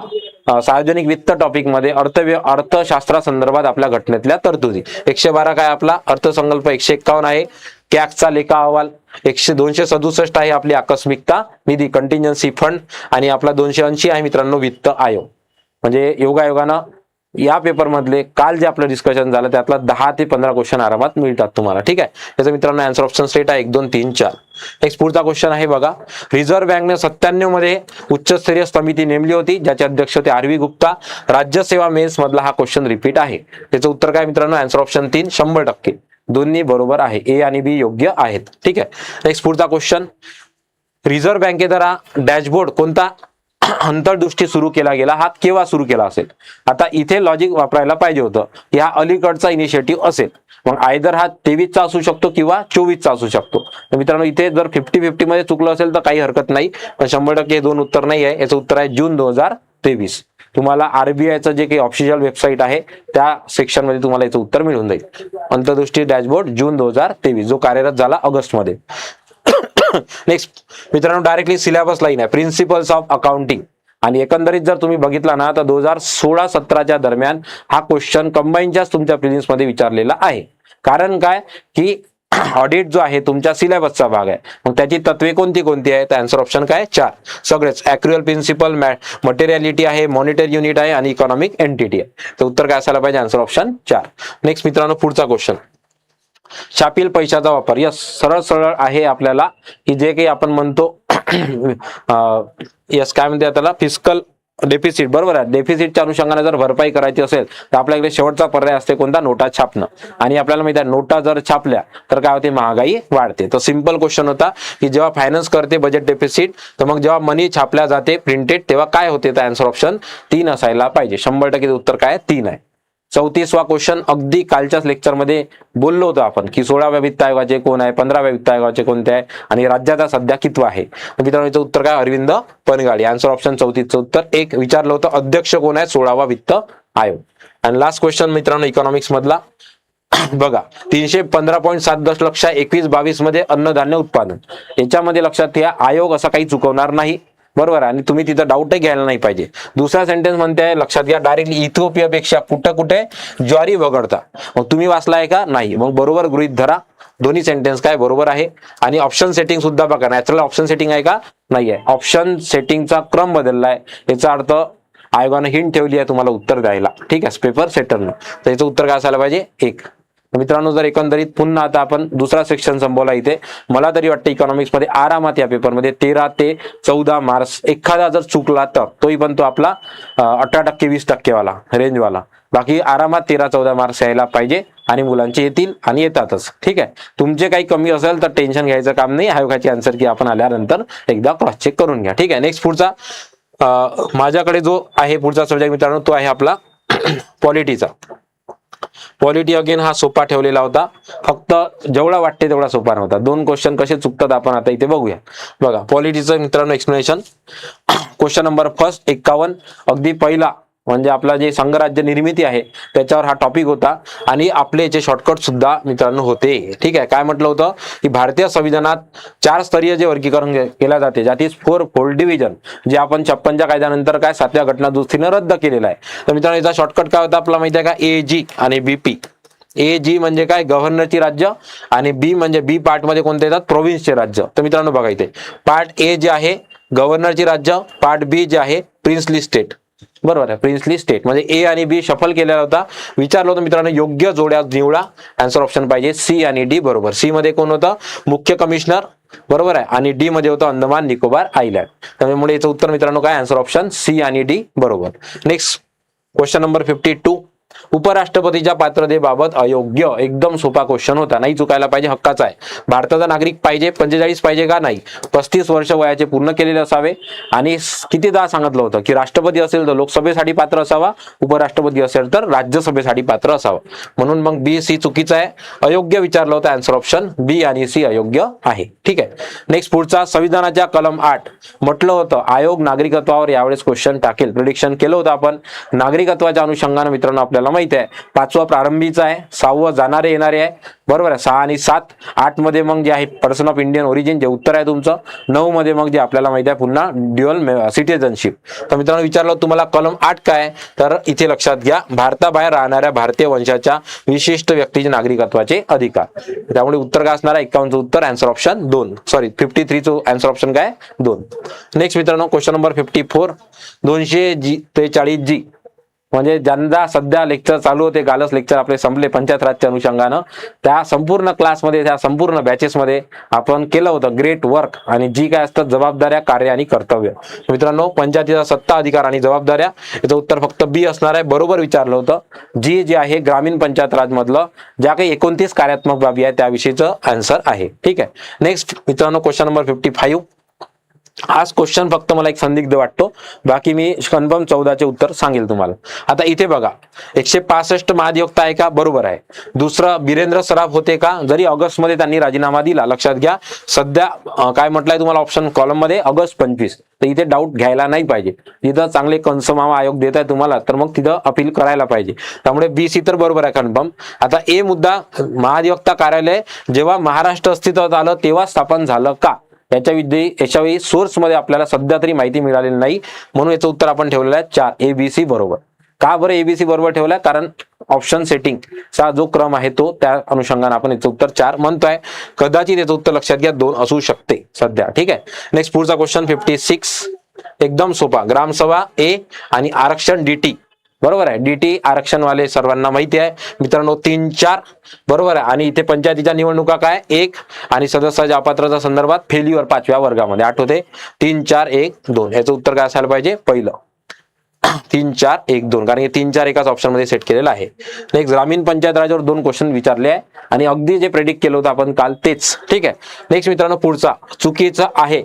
सार्वजनिक वित्त टॉपिक मध्ये अर्थशास्त्रासंदर्भात आपल्या घटनेतल्या तरतुदी. 112 काय आपला अर्थसंकल्प, 151 आहे कॅगचा लेखा अहवाल, 267 आहे आपली आकस्मिकता निधी कंटिन्जन्सी फंड, आणि आपला 280 आहे मित्रांनो वित्त आयोग. म्हणजे योगायोगानं या पेपर मधले काल जे आपलं डिस्कशन झालं त्यातला 10 ते 15 क्वेश्चन आरामात मिळतात तुम्हाला. ठीक आहे, याचं मित्रांनो आन्सर ऑप्शन स्टेट आहे 1 2 3 4. नेक्स्ट पुढचा क्वेश्चन आहे बघा. रिझर्व्ह बँकने 97 मध्ये उच्चस्तरीय समिती नेमली होती ज्याचे अध्यक्ष होते RV गुप्ता. राज्यसेवा मेन्स मधला हा क्वेश्चन रिपीट आहे. त्याचं उत्तर काय मित्रांनो? Answer option 3 100%. दोन्ही बरोबर आहे, ए आणि बी योग्य आहेत. ठीक आहे, नेक्स्ट पुढचा क्वेश्चन. रिझर्व्ह बँकेद्वारा डॅशबोर्ड कोणता अंतर्दृष्टी सुरू केला गेला? हा केव्हा सुरू केला असेल? आता इथे लॉजिक वापरायला पाहिजे होतं. हा अलीकडचा इनिशिएटिव्ह असेल, मग आयदर हा 23चा असू शकतो किंवा 24चा असू शकतो. तर मित्रांनो इथे जर 50-50 मध्ये चुकलं असेल तर काही हरकत नाही, पण 100% हे दोन उत्तर नाही आहे. याचं उत्तर आहे जून 2023. तुम्हाला RBIचं जे काही ऑफिशियल वेबसाईट आहे त्या सेक्शन मध्ये तुम्हाला याचं उत्तर मिळून जाईल. अंतर्दृष्टी डॅशबोर्ड जून 2023 जो कार्यरत झाला ऑगस्ट मध्ये. नेक्स्ट मित्रांनो डायरेक्टली सिलेबस लाईन आहे प्रिन्सिपल्स ऑफ अकाउंटिंग, आणि एकंदरीत जर तुम्ही बघितला ना तर 2016-17च्या दरम्यान हा क्वेश्चन कंबाईनच्याच तुमच्या प्रिलिम्स मध्ये विचारलेला आहे. कारण काय की ऑडिट जो आहे तुमच्या सिलेबसचा भाग आहे, मग त्याची तत्वे कोणती कोणती आहे? तर आन्सर ऑप्शन काय? 4 सगळेच. ॲक्रुअल प्रिन्सिपल, मटेरियलिटी आहे, मॉनिटरी युनिट आहे आणि इकॉनॉमिक एंटिटी आहे. तर उत्तर काय असायला पाहिजे? Answer option 4. नेक्स्ट मित्रांनो पुढचा क्वेश्चन. छापील पैशाचा वापर. यस, सरळ सरळ आहे आपल्याला की जे काही आपण म्हणतो यस काय म्हणते त्याला फिस्कल डेफिसिट, बरोबर आहे. डेफिसिटच्या अनुषंगाने जर भरपाई करायची असेल तर आपल्याकडे शेवटचा पर्याय असते कोणता? नोटा छापणं. आणि आपल्याला माहिती आहे नोटा जर छापल्या तर काय होते? महागाई वाढते. तर सिंपल क्वेश्चन होता की जेव्हा फायनान्स करते बजेट डेफिसिट, तर मग जेव्हा मनी छापल्या जाते प्रिंटेड तेव्हा काय होते? तर आन्सर ऑप्शन 3 असायला पाहिजे. 100% उत्तर काय? 3 आहे. 34वा क्वेश्चन अगदी कालच्याच लेक्चरमध्ये बोललो होतो आपण की 16व्या वित्त आयोगाचे कोण आहे, 15व्या वित्त आयोगाचे कोणते आहे आणि राज्याचा सध्या कितवा आहे? तर मित्रांनो याचं उत्तर काय? अरविंद पनगाडी. आन्सर ऑप्शन 34चं उत्तर 1. विचारलं होतं अध्यक्ष कोण आहे 16वा वित्त आयोग. आणि लास्ट क्वेश्चन मित्रांनो इकॉनॉमिक्स मधला बघा 315.7 दशलक्ष 21-22 मध्ये अन्नधान्य उत्पादन, याच्यामध्ये लक्षात घ्या आयोग असा काही चुकवणार नाही, बरोबर. आणि तुम्ही तिथं डाऊटही घ्यायला नाही पाहिजे. दुसरा सेंटेन्स म्हणते लक्षात घ्या डायरेक्टली इथिओपियापेक्षा कुठे कुठे ज्वारी वगळता. मग तुम्ही वाचलाय का? नाही. मग बरोबर गृहीत धरा. दोन्ही सेंटेन्स काय बरोबर आहे. आणि ऑप्शन सेटिंग सुद्धा बघा, नॅचरल ऑप्शन सेटिंग आहे का? नाही आहे. ऑप्शन सेटिंगचा क्रम बदललाय, याचा अर्थ आयोगाने हिंट ठेवली आहे तुम्हाला उत्तर द्यायला, ठीक आहे, पेपर सेटरनं. तर याचं उत्तर काय असायला पाहिजे? 1. मित्रांनो जर एकंदरीत पुन्हा आता आपण दुसरा सेक्शन संपवला इथे, मला तरी वाटतं इकॉनॉमिक्स मध्ये आरामात या पेपरमध्ये 13 ते 14 मार्क्स एखादा जर चुकला तर तोही पण तो आपला 18% 20% वाला रेंजवाला, बाकी आरामात 13-14 मार्क्स यायला पाहिजे. आणि मुलांचे येतील आणि येतातच, ठीक आहे. तुमचे काही कमी असेल तर टेन्शन घ्यायचं काम नाही. आयोगाची आन्सर की आपण आल्यानंतर एकदा क्रॉस चेक करून घ्या, ठीक आहे. नेक्स्ट पुढचा माझ्याकडे जो आहे पुढचा सब्जेक्ट मित्रांनो तो आहे आपला पॉलिटीचा. पॉलिटी अगेन हा सोपा ठेवलेला होता, फक्त जेवढा वाटते तेवढा सोपा नव्हता. 2 क्वेश्चन कसे चुकतात आपण आता इथे बघूया. बघा पॉलिटीचं मित्रांनो एक्सप्लेनेशन. क्वेश्चन नंबर फर्स्ट 51 अगदी पहिला म्हणजे आपला जे संघराज्य निर्मिती आहे त्याच्यावर हा टॉपिक होता. आणि आपले याचे शॉर्टकट सुद्धा मित्रांनो होते, ठीक आहे. काय म्हटलं होतं की भारतीय संविधानात 4 स्तरीय जे वर्गीकरण केल्या जाते, ज्यात इज 4 फोल्ड डिव्हिजन, जे आपण 56च्या कायद्यानंतर काय 7व्या घटना दुरुस्तीने रद्द केलेला आहे. तर मित्रांनो याचा शॉर्टकट काय होता आपला माहिती आहे का? AG आणि BP. AG म्हणजे काय? गव्हर्नरची राज्य, आणि B म्हणजे B पार्ट मध्ये कोणते येतात? प्रोव्हिन्सचे राज्य. तर मित्रांनो बघा इथे पार्ट A जे आहे गव्हर्नरची राज्य, पार्ट B जे आहे प्रिन्सली स्टेट, बरोबर आहे. प्रिन्सली स्टेट म्हणजे A आणि B शफल केलेला होता. विचारलं होतं मित्रांनो योग्य जोड्या निवडा. आन्सर ऑप्शन पाहिजे C आणि D, बरोबर. C मध्ये कोण होतं? मुख्य कमिशनर, बरोबर आहे. आणि D मध्ये होतं अंदमान निकोबार आयलँड. त्यामुळे याचं उत्तर मित्रांनो काय? आन्सर ऑप्शन C आणि D, बरोबर. नेक्स्ट क्वेश्चन नंबर 52 उपराष्ट्रपतीच्या पात्रतेबाबत अयोग्य. एकदम सोपा क्वेश्चन होता, नाही चुकायला पाहिजे, हक्काचा आहे. भारताचा नागरिक पाहिजे, 45 पाहिजे का? नाही. 35 वर्ष वयाचे पूर्ण केलेले असावे. आणि कितीदा सांगितलं होतं की राष्ट्रपती असेल तर लोकसभेसाठी पात्र असावा, उपराष्ट्रपती असेल तर राज्यसभेसाठी पात्र असावा. म्हणून मग B, C चुकीचं आहे. अयोग्य विचारलं होतं, आन्सर ऑप्शन B आणि C अयोग्य आहे, ठीक आहे. नेक्स्ट पुढचा संविधानाच्या कलम 8 म्हटलं होतं आयोग नागरिकत्वावर यावेळेस क्वेश्चन टाकेल, प्रिडिक्शन केलं होतं आपण. नागरिकत्वाच्या अनुषंगाने मित्रांनो आपल्याला माहिती आहे 5वं प्रारंभीचं आहे, 6वं जाणारे येणारे आहे, बरोबर आहे. 6 आणि 7, 8 मध्ये मग जे आहे पर्सन ऑफ इंडियन ओरिजिन जे उत्तर आहे तुमचं. 9 मध्ये मग जे आपल्याला माहिती आहे पुन्हा ड्युअल सिटिझनशिप. तर मित्रांनो विचारलं तुम्हाला कलम 8 काय? तर इथे लक्षात घ्या भारताबाहेर राहणाऱ्या भारतीय वंशाच्या विशिष्ट व्यक्तीचे नागरिकत्वाचे अधिकार. त्यामुळे उत्तर काय असणार आहे? 51चं उत्तर आन्सर ऑप्शन 2, सॉरी 53चं आन्सर ऑप्शन काय? 2. नेक्स्ट मित्रांनो क्वेश्चन नंबर 54 243G म्हणजे ज्यांना सध्या लेक्चर चालू होते, कालच लेक्चर आपले संपले पंचायत राजच्या अनुषंगानं, त्या संपूर्ण क्लासमध्ये त्या संपूर्ण बॅचेसमध्ये आपण केलं होतं ग्रेट वर्क. आणि जी काय असतात जबाबदाऱ्या, कार्य आणि कर्तव्य. मित्रांनो पंचायतीचा सत्ता, अधिकार आणि जबाबदाऱ्या, याचं उत्तर फक्त B असणार आहे, बरोबर विचारलं होतं. जी जे आहे ग्रामीण पंचायत राज मधलं ज्या काही 29 कार्यात्मक बाबी आहे त्याविषयीचं आन्सर आहे, ठीक आहे. नेक्स्ट मित्रांनो क्वेश्चन नंबर 55 आज क्वेश्चन फक्त मला एक संदिग्ध वाटतो, बाकी मी कन्फर्म 14चे उत्तर सांगेल तुम्हाला. आता इथे बघा 165 महाधिवक्ता आहे का? बरोबर आहे. दुसरं बिरेंद्र सराफ होते का? जरी ऑगस्ट मध्ये त्यांनी राजीनामा दिला, लक्षात घ्या. सध्या काय म्हटलंय तुम्हाला ऑप्शन कॉलम मध्ये ऑगस्ट 25, तर इथे डाऊट घ्यायला नाही पाहिजे. तिथं चांगले कंसमावा आयोग देत आहे तुम्हाला तर मग तिथं अपील करायला पाहिजे. त्यामुळे BC तर बरोबर आहे कन्फर्म. आता A मुद्दा महाधिवक्ता कार्यालय जेव्हा महाराष्ट्र अस्तित्वात आलं तेव्हा स्थापन झालं का? याच्याविषयी सोर्स मध्ये आपल्याला सध्या तरी माहिती मिळालेली नाही, म्हणून याचं उत्तर आपण ठेवलेलं आहे 4 ABC, बरोबर. का बरं ABC बरोबर ठेवलाय? कारण ऑप्शन सेटिंग चा जो क्रम आहे तो त्या अनुषंगाने आपण याचं उत्तर 4 म्हणतोय. कदाचित याचं उत्तर लक्षात घ्या 2 असू शकते सध्या, ठीक आहे. नेक्स्ट पुढचा क्वेश्चन 56 एकदम सोपा. ग्रामसभा A आणि आरक्षण DT, बरोबर आहे. DT आरक्षण वाले सर्वांना माहिती आहे मित्रांनो 3-4, बरोबर आहे. आणि इथे पंचायतीच्या निवडणुका काय? 1 आणि सदस्याच्या अपात्रता संदर्भात फेल्युअर 5व्या वर्गामध्ये आठवते 3-4-1-2. याचं उत्तर काय असायला पाहिजे? पहिलं. 3 4 1 2, कारण हे 3 4 एकाच ऑप्शन मध्ये सेट केलेलं आहे. नेक्स्ट ग्रामीण पंचायत राजावर 2 क्वेश्चन विचारले आहे आणि अगदी जे प्रेडिक्ट केलं होतं आपण काल तेच. ठीक आहे. नेक्स्ट मित्रांनो, पुढचा चुकीचा आहे.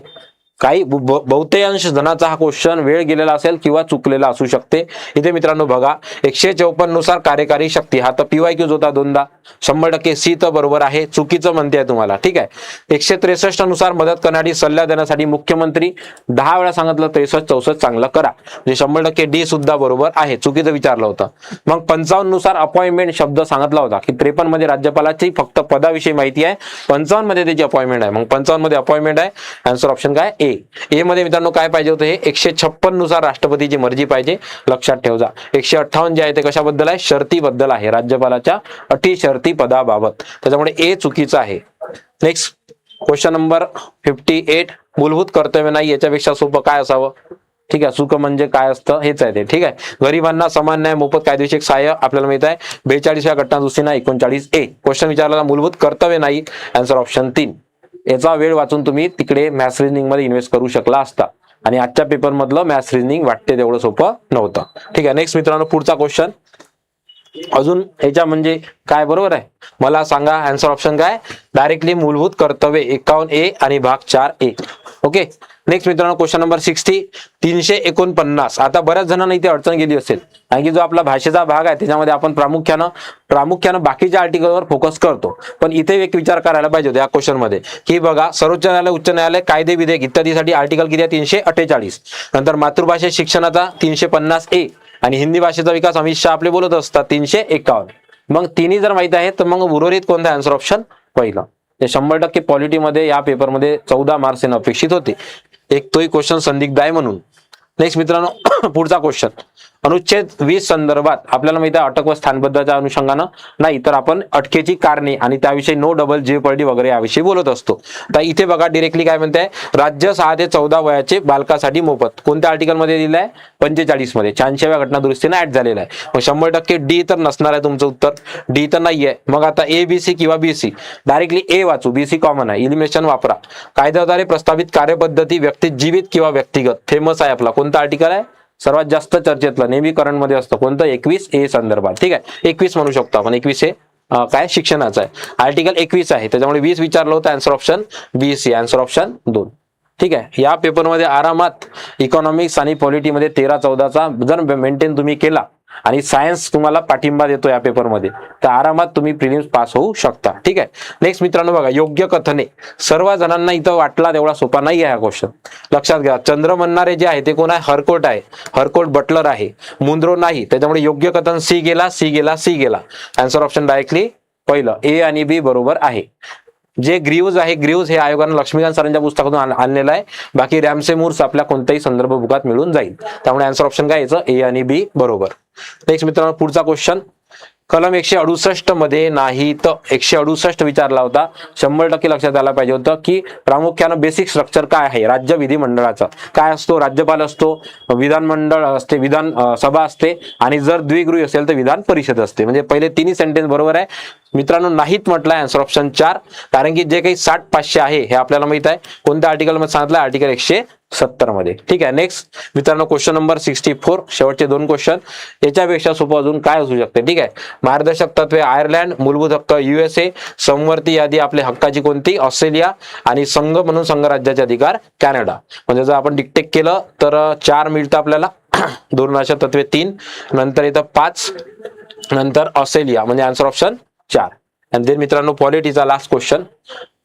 काही बहुतांश जणांचा हा क्वेश्चन वेळ गेलेला असेल किंवा चुकलेला असू शकते. इथे मित्रांनो बघा, 154 नुसार कार्यकारी शक्ती, हा तर PYQ होता दोनदा. 100% सी तर बरोबर आहे, चुकीचं म्हणते आहे तुम्हाला. ठीक आहे. 163 नुसार मदत करण्यासाठी सल्ला देण्यासाठी मुख्यमंत्री 10 वेळा सांगितलं 63 64 चांगलं करा, म्हणजे 100% डी सुद्धा बरोबर आहे, चुकीचं विचारलं होतं. मग 55 नुसार अपॉइंटमेंट शब्द सांगितला होता की 53 मध्ये राज्यपालाची फक्त पदाविषयी माहिती आहे, 55 मध्ये त्याची अपॉइंटमेंट आहे. मग 55 मध्ये अपॉइंटमेंट आहे, आन्सर ऑप्शन काय ए मध्ये मित्रांनो काय पाहिजे होतं, हे 156 नुसार राष्ट्रपतीची मर्जी पाहिजे, लक्षात ठेवा. 158 जे आहे ते कशाबद्दल आहे, शर्तीबद्दल आहे, राज्यपालाच्या अटी शर्ती पदाबाबत, त्याच्यामुळे ए चुकीचं आहे. नेक्स्ट क्वेश्चन नंबर 58, मूलभूत कर्तव्य नाही याच्यापेक्षा सोपं काय असावं. ठीक आहे, सुख म्हणजे काय असतं हेच आहे ते. ठीक आहे. गरिबांना समान न्याय, मोफत कायदेशीर सहाय्य आपल्याला माहित आहे, 42व्या घटना दुरुस्तीना 39A. क्वेश्चन विचारला मूलभूत कर्तव्य नाही, आन्सर ऑप्शन 3. याचा वेळ वाचून तुम्ही तिकडे मॅथ्स रिजनिंग मध्ये इन्व्हेस्ट करू शकला असता, आणि आजच्या पेपर मधलं मॅथ्स रिजनिंग वाटते तेवढं सोपं नव्हतं. ठीक आहे. नेक्स्ट मित्रांनो, पुढचा क्वेश्चन अजून याच्या म्हणजे काय बरोबर आहे मला सांगा, आन्सर ऑप्शन काय, डायरेक्टली मूलभूत कर्तव्य 51A आणि भाग 4A. ओके. नेक्स्ट मित्रांनो, क्वेश्चन नंबर 60, 349. आता बऱ्याच जणांना इथे अडचण गेली असेल, कारण की जो आपला भाषेचा भाग आहे त्याच्यामध्ये आपण प्रामुख्यानं बाकीच्या आर्टिकलवर फोकस करतो, पण इथे एक विचार करायला पाहिजे होता या क्वेश्चन मध्ये की बघा, सर्वोच्च न्यायालय, उच्च न्यायालय, कायदे विधेयक इत्यादीसाठी आर्टिकल किती आहे, 348. नंतर मातृभाषेत शिक्षणाचा 350A आणि हिंदी भाषेचा विकास अमित शहा आपले बोलत असतात 351. मग तिन्ही जर माहित आहे तर मग उर्वरित कोणता आन्सर ऑप्शन पहिला. ते 100% पॉलिटीमध्ये या पेपरमध्ये 14 मार्क्स येणं अपेक्षित होते, एक तोही क्वेश्चन संदिग्ध आहे म्हणून. नेक्स्ट मित्रांनो, पुढचा क्वेश्चन अनुच्छेद 20 संदर्भात आपल्याला माहिती आहे अटक व स्थानबद्धाच्या अनुषंगानं नाही तर आपण अटकेची कारणे आणि त्याविषयी नो डबल जेपर्डी वगैरे याविषयी बोलत असतो. तर इथे बघा डायरेक्टली काय म्हणते आहे, राज्य 6 ते 14 वयाचे बालकासाठी मोफत, कोणत्या आर्टिकल मध्ये दिलं आहे, 45 मध्ये, 86व्या घटना दुरुस्तीने ऍड झालेला आहे. मग 100% डी तर नसणार आहे तुमचं उत्तर, डी तर नाहीये. मग आता ABC किंवा BC, डायरेक्टली ए वाचू, BC कॉमन आहे, इलिमिनेशन वापरा. कायद्याद्वारे प्रस्तावित कार्यपद्धती व्यक्ती जीवित किंवा व्यक्तिगत, फेमस आहे आपला कोणता आर्टिकल आहे, सर्वात जास्त चर्चेतलं, नेहमी करंट मध्ये असतं कोणतं, 21A संदर्भात. ठीक आहे, 21 म्हणू शकतो आपण, 21 हे काय शिक्षणाचं आहे, आर्टिकल 21 आहे, त्याच्यामुळे 20 विचारलं होतं, answer option BC, answer option 2. ठीक आहे. या पेपरमध्ये आरामात इकॉनॉमिक्स आणि पॉलिटीमध्ये 13 14चा जर मेंटेन तुम्ही केला आणि सायन्स तुम्हाला पाठिंबा देतो या पेपरमध्ये, तर आरामात तुम्ही प्रिलिम्स पास होऊ शकता. ठीक आहे. नेक्स्ट मित्रांनो बघा, योग्य कथने, सर्व जणांना इथं वाटला तेवढा सोपा नाही आहे हा क्वेश्चन, लक्षात घ्या. चंद्र म्हणणारे जे आहे ते कोण आहे, हरकोट आहे, हरकोट बटलर आहे, मुंद्रो नाही, त्याच्यामुळे योग्य कथन C गेला. आन्सर ऑप्शन डायरेक्टली पहिलं A आणि B बरोबर आहे. जे ग्रीव्ज आहे, ग्रीव्ज हे आयोगानं लक्ष्मीकांत सरांच्या पुस्तकातून आणलेलं आहे, बाकी रॅमसे मूर्स आपल्या कोणत्याही संदर्भ बुकात मिळून जाईल, त्यामुळे आन्सर ऑप्शन काय याचं A आणि B बरोबर. नेक्स्ट मित्रांनो, पुढचा क्वेश्चन कलम 168 मध्ये नाही तर 168 विचारला होता. 100% लक्षात आला पाहिजे होतं की प्रामुख्यानं बेसिक स्ट्रक्चर काय आहे राज्य विधिमंडळाचा, काय असतो, राज्यपाल असतो, विधानमंडळ असते, विधान सभा असते, आणि जर द्विगृही असेल तर विधान परिषद असते. म्हणजे पहिले तिन्ही सेंटेन्स बरोबर आहे मित्रांनो. नाहीत म्हटलंय, आन्सर ऑप्शन 4, कारण की जे काही 60 500 आहे हे आपल्याला माहित आहे कोणत्या आर्टिकल मध्ये सांगितलं, आर्टिकल 170 मध्ये. ठीक आहे. नेक्स्ट मित्रांनो, क्वेश्चन नंबर 64, शेवटचे 2 क्वेश्चन, याच्यापेक्षा सोपं अजून काय असू शकते. ठीक आहे. मार्गदर्शक तत्वे आयर्लंड, मूलभूत हक्क USA, समवर्ती यादी आपले हक्काची कोणती, ऑस्ट्रेलिया, आणि संघ म्हणून संघराज्याचे अधिकार कॅनडा. म्हणजे जर आपण डिक्टेट केलं तर 4 मिळतं आपल्याला, धोरणाच्या तत्वे 3, नंतर इथं 5, नंतर ऑस्ट्रेलिया, म्हणजे आन्सर ऑप्शन 4. आणि देन मित्रांनो, पॉलिटीचा लास्ट क्वेश्चन,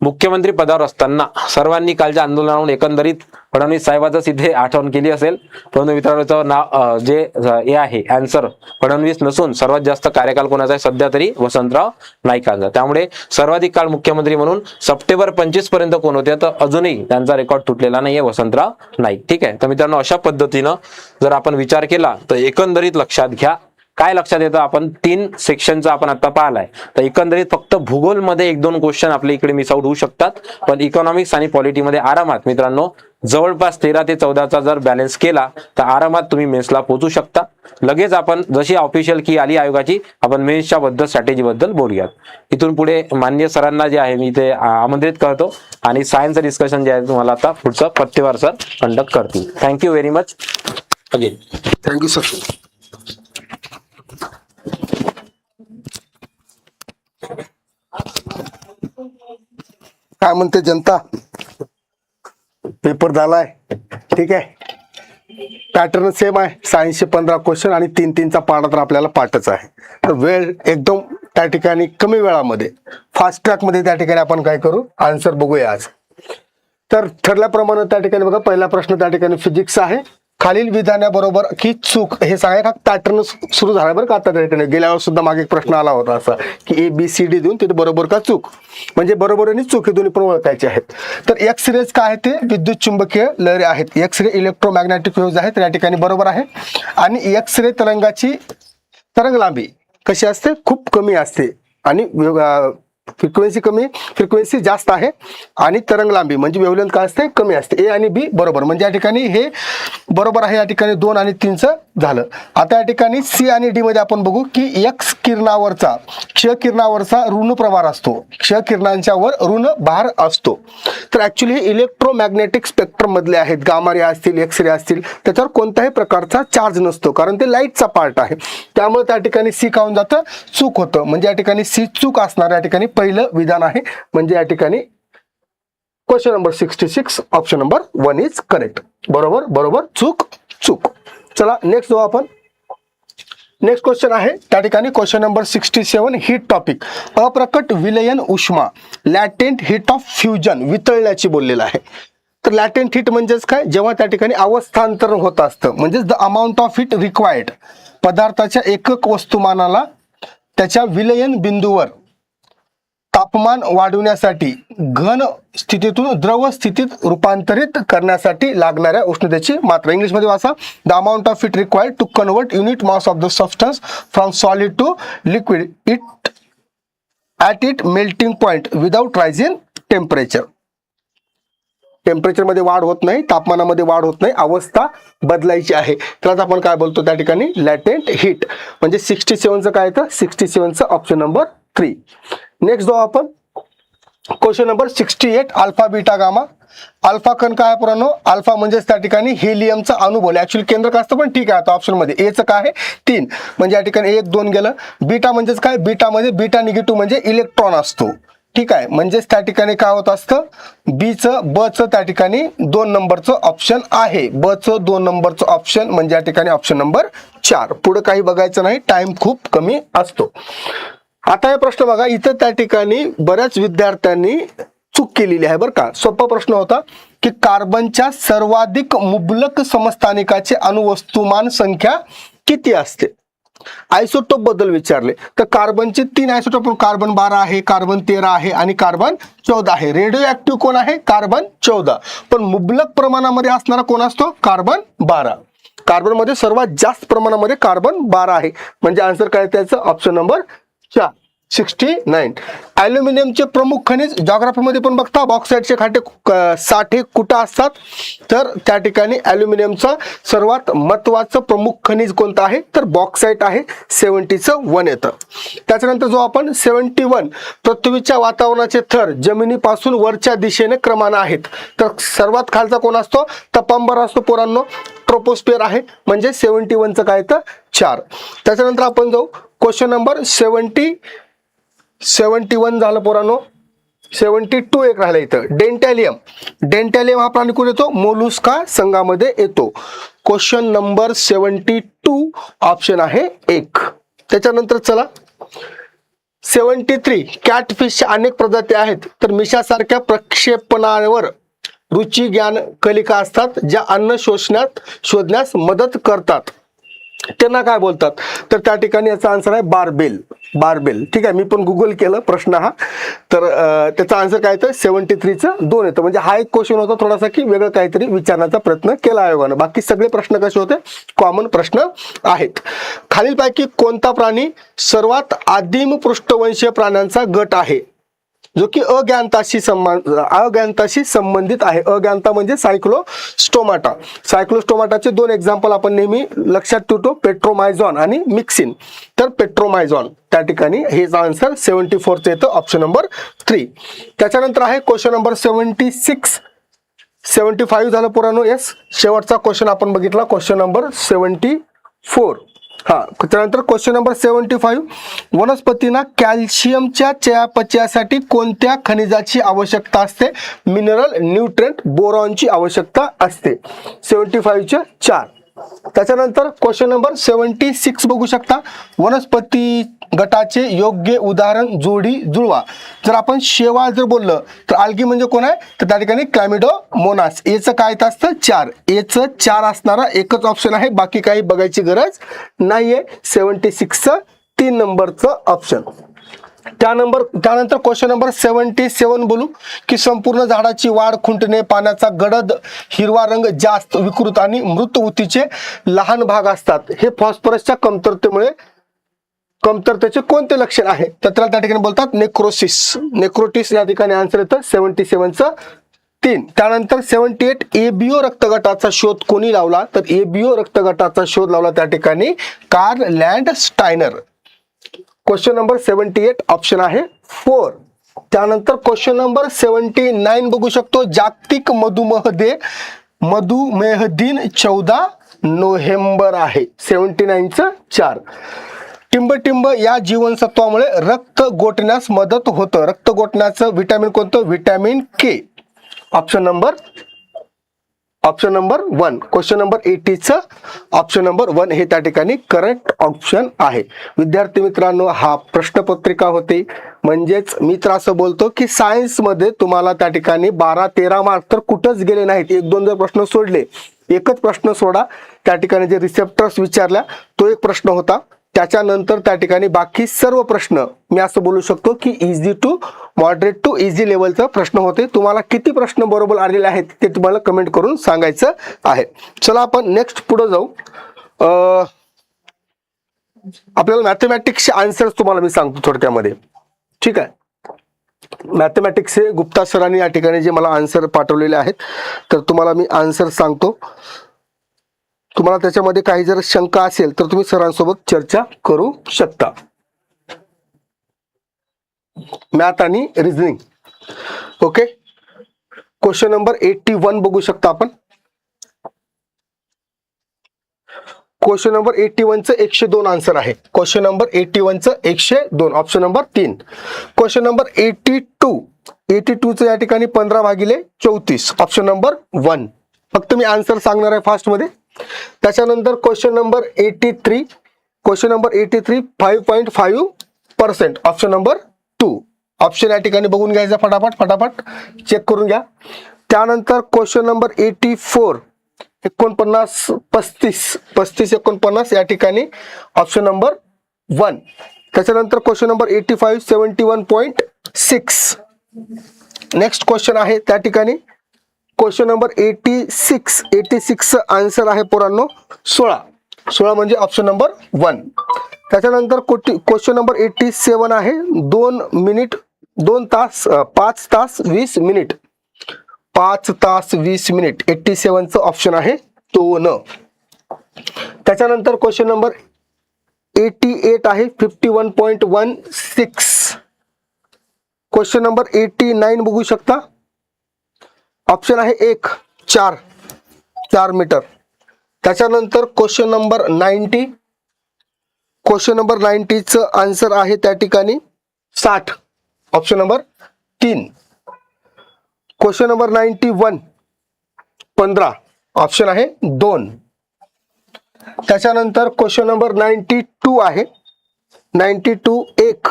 मुख्यमंत्री पदावर असताना सर्वांनी कालच्या आंदोलनावरून एकंदरीत फडणवीस साहेबांच इथे आठवण केली असेल, परंतु मित्रांनो नाव जे हे आहे आन्सर फडणवीस नसून सर्वात जास्त कार्यकाल कोणाचा आहे सध्या तरी वसंतराव नाईकांचा. त्यामुळे सर्वाधिक काळ मुख्यमंत्री म्हणून सप्टेंबर 25 पर्यंत कोण होते, तर अजूनही त्यांचा रेकॉर्ड तुटलेला नाहीये, वसंतराव नाईक. ठीक आहे. तर मित्रांनो, अशा पद्धतीनं जर आपण विचार केला तर एकंदरीत लक्षात घ्या काय लक्षात येतं, आपण 3 सेक्शनचा आपण आता पाहिलाय, तर एकंदरीत फक्त भूगोलमध्ये 1-2 क्वेश्चन आपल्या इकडे मिस आउट होऊ शकतात, पण इकॉनॉमिक्स आणि पॉलिटीमध्ये आरामात मित्रांनो जवळपास 13 ते 14चा जर बॅलन्स केला तर आरामात तुम्ही मेन्सला पोहोचू शकता. लगेच आपण जशी ऑफिशियल की आली आयोगाची, आपण मेन्सच्या बद्दल स्ट्रॅटेजी बद्दल बोलूयात. इथून पुढे मान्य सरांना जे आहे मी ते आमंत्रित करतो, आणि सायन्सचं डिस्कशन जे आहे तुम्हाला आता पुढचं पत्तेवार सर कंडक्ट करतील. Thank you very much again. Thank you sir. काय म्हणते जनता? पेपर झालाय, ठीक आहे. पॅटर्न सेम आहे, 615 क्वेश्चन आणि 3-3चा पाडा तर आपल्याला पाठच आहे. तर वेळ एकदम त्या ठिकाणी कमी वेळामध्ये फास्ट ट्रॅक मध्ये त्या ठिकाणी आपण काय करू, आन्सर बघूया आज. तर ठरल्याप्रमाणे त्या ठिकाणी बघा, पहिला प्रश्न त्या ठिकाणी फिजिक्स आहे. खालील विधानाबरोबर की चूक हे सांगाय का पॅटर्न सुरू झाला बरं का. आता त्या ठिकाणी गेल्यावर सुद्धा मागे एक प्रश्न आला होता असा की ABCD देऊन तिथे बरोबर का चूक, म्हणजे बरोबर आणि चूक हे दोन्ही पण ओळखायचे आहेत. तर एक्स रेज काय आहे ते विद्युत चुंबकीय लहरी आहेत. एक्स रे इलेक्ट्रोमॅग्नेटिक वेव्ज आहेत, या ठिकाणी बरोबर आहे. आणि एक्स रे तरंगाची तरंग लांबी कशी असते, खूप कमी असते आणि फ्रिक्वेन्सी जास्त आहे आणि तरंग लांबी म्हणजे वेव्हलेंथ काय असते, कमी असते. ए आणि बी बरोबर, म्हणजे या ठिकाणी हे बरोबर आहे. या ठिकाणी 2 आणि 3चं झालं. आता या ठिकाणी सी आणि डी मध्ये आपण बघू की एक्स किरणावरचा क्ष किरणावरचा ऋण प्रभार असतो, क्ष किरणांच्या वर ऋण भार असतो. तर ऍक्च्युली हे इलेक्ट्रोमॅग्नेटिक स्पेक्ट्रम मधले आहेत. गामा रे असतील, एक्स रे असतील, त्याच्यावर कोणत्याही प्रकारचा चार्ज नसतो कारण ते लाईटचा पार्ट आहे. त्यामुळे त्या ठिकाणी सी काऊन जातं, चूक होतं. म्हणजे या ठिकाणी सी चूक असणार, या ठिकाणी पहिलं विधान आहे. म्हणजे या ठिकाणी question number 66 option number 1 is correct. बरोबर बरोबर, चूक चूक. चला नेक्स्ट जाऊ आपण. नेक्स्ट क्वेश्चन आहे त्या ठिकाणी क्वेश्चन नंबर 67 हीट टॉपिक. अप्रकट विलयन उष्मा, लॅटेंट हीट ऑफ फ्युजन, वितळल्याची बोललेलं आहे. तर लॅटेंट हीट म्हणजेच काय, जेव्हा त्या ठिकाणी अवस्थांतरण होत असतं, म्हणजेच the amount of heat required, पदार्थाच्या एकक वस्तुमानाला त्याच्या विलयन बिंदूवर तापमान वाढवण्यासाठी घन स्थितीतून द्रव स्थितीत रूपांतरित करण्यासाठी लागणाऱ्या उष्णतेची मात्रा. इंग्लिशमध्ये वाचा, the amount of heat required to convert unit mass of the substance from solid to liquid it at it melting point without rise in temperature. टेम्परेचरमध्ये वाढ होत नाही, तापमानामध्ये वाढ होत नाही, अवस्था बदलायची आहे. त्यालाच आपण काय बोलतो त्या ठिकाणी, लॅटेंट हीट. म्हणजे 67चं काय येतं, 67चं ऑप्शन नंबर 3. नेक्स्ट जाऊ आपण question number 68 alpha beta gamma. Alpha कण काय पुरानो, अल्फा म्हणजेच त्या ठिकाणी हेलियमचा अणू बोल. ऍक्च्युअली केंद्रक असतं पण ठीक आहे. आता ऑप्शन मध्ये एचं काय आहे 3, म्हणजे या ठिकाणी 1 2 गेलं. बीटा म्हणजेच काय, बीटा मध्ये बीटा निगेटिव्ह म्हणजे इलेक्ट्रॉन असतो, ठीक आहे. म्हणजेच त्या ठिकाणी काय होत असतं, बचं त्या ठिकाणी 2 नंबरचं ऑप्शन आहे. बचं 2 नंबरचं ऑप्शन म्हणजे या ठिकाणी ऑप्शन नंबर 4. पुढे काही बघायचं नाही, टाइम खूप कमी असतो. आता हे प्रश्न बघा, इथं त्या ठिकाणी बऱ्याच विद्यार्थ्यांनी चूक केलेली आहे बरं का. सोपा प्रश्न होता की कार्बनच्या सर्वाधिक मुबलक समस्थानिकाचे अणुवस्तुमान संख्या किती असते. आयसोटोप बद्दल विचारले तर कार्बनचे 3 आयसोटोप, कार्बन 12 आहे, कार्बन 13 आहे आणि कार्बन 14 आहे. रेडिओ ऍक्टिव्ह कोण आहे, कार्बन 14. पण मुबलक प्रमाणामध्ये असणारा कोण असतो, कार्बन 12. कार्बन मध्ये सर्वात जास्त प्रमाणामध्ये कार्बन 12 आहे. म्हणजे आन्सर काय त्याचं ऑप्शन नंबर 4 69. ॲल्युमिनियमचे प्रमुख खनिज जॉग्राफीमध्ये पण बघता, बॉक्साईटचे साठे कुठं असतात, तर त्या ठिकाणी ॲल्युमिनियमचा सर्वात महत्वाचं प्रमुख खनिज कोणतं आहे, तर बॉक्साईट आहे. 70चं 1 येतं. त्याच्यानंतर जो आपण 71 पृथ्वीच्या वातावरणाचे थर जमिनीपासून वरच्या दिशेने क्रमानं आहेत. तर सर्वात खालचा कोण असतो, तपांबर असतो पोरांनो, ट्रोपोस्फिअर आहे. म्हणजे 71चं काय येतं 4. त्याच्यानंतर आपण जाऊ क्वेश्चन नंबर 71 झालं पोरांनो. 72 एक राहिला इथं. डेंटॅलियम हा प्राणी कुठे येतो, मोलुस्का संघामध्ये येतो. क्वेश्चन नंबर 72 ऑप्शन आहे 1. त्याच्यानंतर चला 73 कॅटफिशच्या अनेक प्रजाती आहेत. तर मिशासारख्या प्रक्षेपणावर रुची ज्ञान कलिका असतात ज्या अन्न शोधण्यास मदत करतात. त्यांना काय बोलतात, तर त्या ठिकाणी याचा आन्सर आहे बारबेल. ठीक आहे, मी पण गुगल केलं प्रश्न हा. तर त्याचा आन्सर काय येतं 73चं 2 येतं. म्हणजे हा एक क्वेश्चन होता थोडासा की वेगळं काहीतरी विचारण्याचा प्रयत्न केला आयोगानं. बाकी सगळे प्रश्न कसे होते, कॉमन प्रश्न आहेत. खालीलपैकी कोणता प्राणी सर्वात आदिम पृष्ठवंशीय प्राण्यांचा गट आहे जो की अज्ञानताशी संबंधित आहे. अज्ञानता म्हणजे सायक्लोस्टोमाटा. सायक्लोस्टोमाटाचे 2 एक्झाम्पल आपण नेहमी लक्षात ठेवतो, पेट्रोमायझॉन आणि मिक्सिन. तर पेट्रोमायझॉन त्या ठिकाणी हे आन्सर 74चं येतं ऑप्शन नंबर 3. त्याच्यानंतर आहे क्वेश्चन नंबर 75 झालं पुरानो. येस, शेवटचा क्वेश्चन आपण बघितला क्वेश्चन नंबर 76. 4. हा, त्यानंतर क्वेश्चन नंबर 75, वनस्पतींना कॅल्शियमच्या चयापचयासाठी कोणत्या खनिजाची आवश्यकता असते? मिनरल न्यूट्रिएंट बोरॉनची आवश्यकता असते. 75 चे 4. त्याच्यानंतर क्वेश्चन नंबर 76 बघू शकता, वनस्पती गटाचे योग्य उदाहरण जोडी जुळवा. जर आपण शेवाळ जर बोललं तर आल्गी म्हणजे कोण आहे? तर त्या ठिकाणी क्लॅमिडोमोनास. एचं काय असतं? 4. एचं 4 असणारा एकच ऑप्शन आहे, बाकी काही बघायची गरज नाहीये. 76चं 3 नंबरचं ऑप्शन. त्यानंतर क्वेश्चन नंबर 77 बोलू की संपूर्ण झाडाची वाढ खुंटणे, पाण्याचा गडद हिरवा रंग जास्त विकृत आणि मृत ऊतीचे लहान भाग असतात. हे फॉस्फरसच्या कमतरतेचे कोणते लक्षण आहे? तर त्याला त्या ठिकाणी बोलतात नेक्रोसिस. नेक्रोटिस या ठिकाणी आन्सर येतं 77चं 3. त्यानंतर 78, एबीओ रक्तगटाचा शोध कोणी लावला? तर एबीओ रक्तगटाचा शोध लावला त्या ठिकाणी Karl Landsteiner. Question number 78 option आहे 4. त्यानंतर क्वेश्चन नंबर 79 बघू शकतो, जागतिक मधुमेह दिन 14 नोव्हेंबर आहे. 79चं 4. टिंबटिंब या जीवनसत्वामुळे रक्त गोठण्यास मदत होतं. रक्त गोठण्याचं व्हिटॅमिन कोणतं? Vitamin K. Option number 1. Question number 80चं ऑप्शन नंबर 1 हे त्या ठिकाणी करेक्ट ऑप्शन आहे. विद्यार्थी मित्रांनो, हा प्रश्नपत्रिका होती. म्हणजेच मी तर असं बोलतो की सायन्समध्ये तुम्हाला त्या ठिकाणी 12-13 मार्क तर कुठंच गेले नाहीत. 1-2 जर प्रश्न सोडले, एकच प्रश्न सोडा. त्या ठिकाणी जे रिसेप्टर्स विचारल्या तो एक प्रश्न होता. त्याच्यानंतर त्या ठिकाणी बाकी सर्व प्रश्न मी असं बोलू शकतो की easy to moderate to easy लेवलचा प्रश्न होते. तुम्हाला किती प्रश्न बरोबर आलेले आहेत ते तुम्हाला कमेंट करून सांगायचं आहे. चला आपण नेक्स्ट पुढे जाऊ. आपल्याला मॅथमॅटिक्सचे आन्सर्स तुम्हाला मी सांगतो थोडक्यामध्ये, ठीक आहे. मॅथमॅटिक्सचे गुप्ता सरांनी या ठिकाणी जे मला आन्सर पाठवलेले आहेत, तर तुम्हाला मी आन्सर सांगतो. तुम्हाला त्याच्यामध्ये काही जर शंका असेल तर तुम्ही सरांसोबत चर्चा करू शकता. मॅथ आणि रिझनिंग. ओके, क्वेश्चन नंबर 81 बघू शकता आपण. क्वेश्चन नंबर 81चं 102 आन्सर आहे. क्वेश्चन नंबर 81चं 102 ऑप्शन नंबर 3. क्वेश्चन नंबर 82चं या ठिकाणी 15/34 ऑप्शन नंबर 1. फक्त मी आन्सर सांगणार आहे फास्ट मध्ये. त्याच्यानंतर question number 83, 5.5% option number 2. Option या ठिकाणी बघून घ्यायचा फटाफट चेक करून घ्या. त्यानंतर क्वेश्चन नंबर 84, 35 या ठिकाणी ऑप्शन नंबर 1. त्याच्यानंतर क्वेश्चन नंबर 85, 71.6. नेक्स्ट क्वेश्चन आहे त्या ठिकाणी क्वेश्चन नंबर 86चं आन्सर आहे पोरांनो 16 म्हणजे ऑप्शन नंबर 1. त्याच्यानंतर क्वेश्चन नंबर 87 आहे 5 तास 20 मिनिट. 87चं ऑप्शन आहे 2. त्याच्यानंतर क्वेश्चन नंबर 88 आहे 51.16. क्वेश्चन नंबर 89 बघू शकता. ऑप्शन आहे 1, 4 मीटर. त्याच्यानंतर क्वेश्चन नंबर 90चं आन्सर आहे त्या ठिकाणी 60 option number 3. Question number 91, 15 option आहे 2. त्याच्यानंतर क्वेश्चन नंबर 92 आहे 1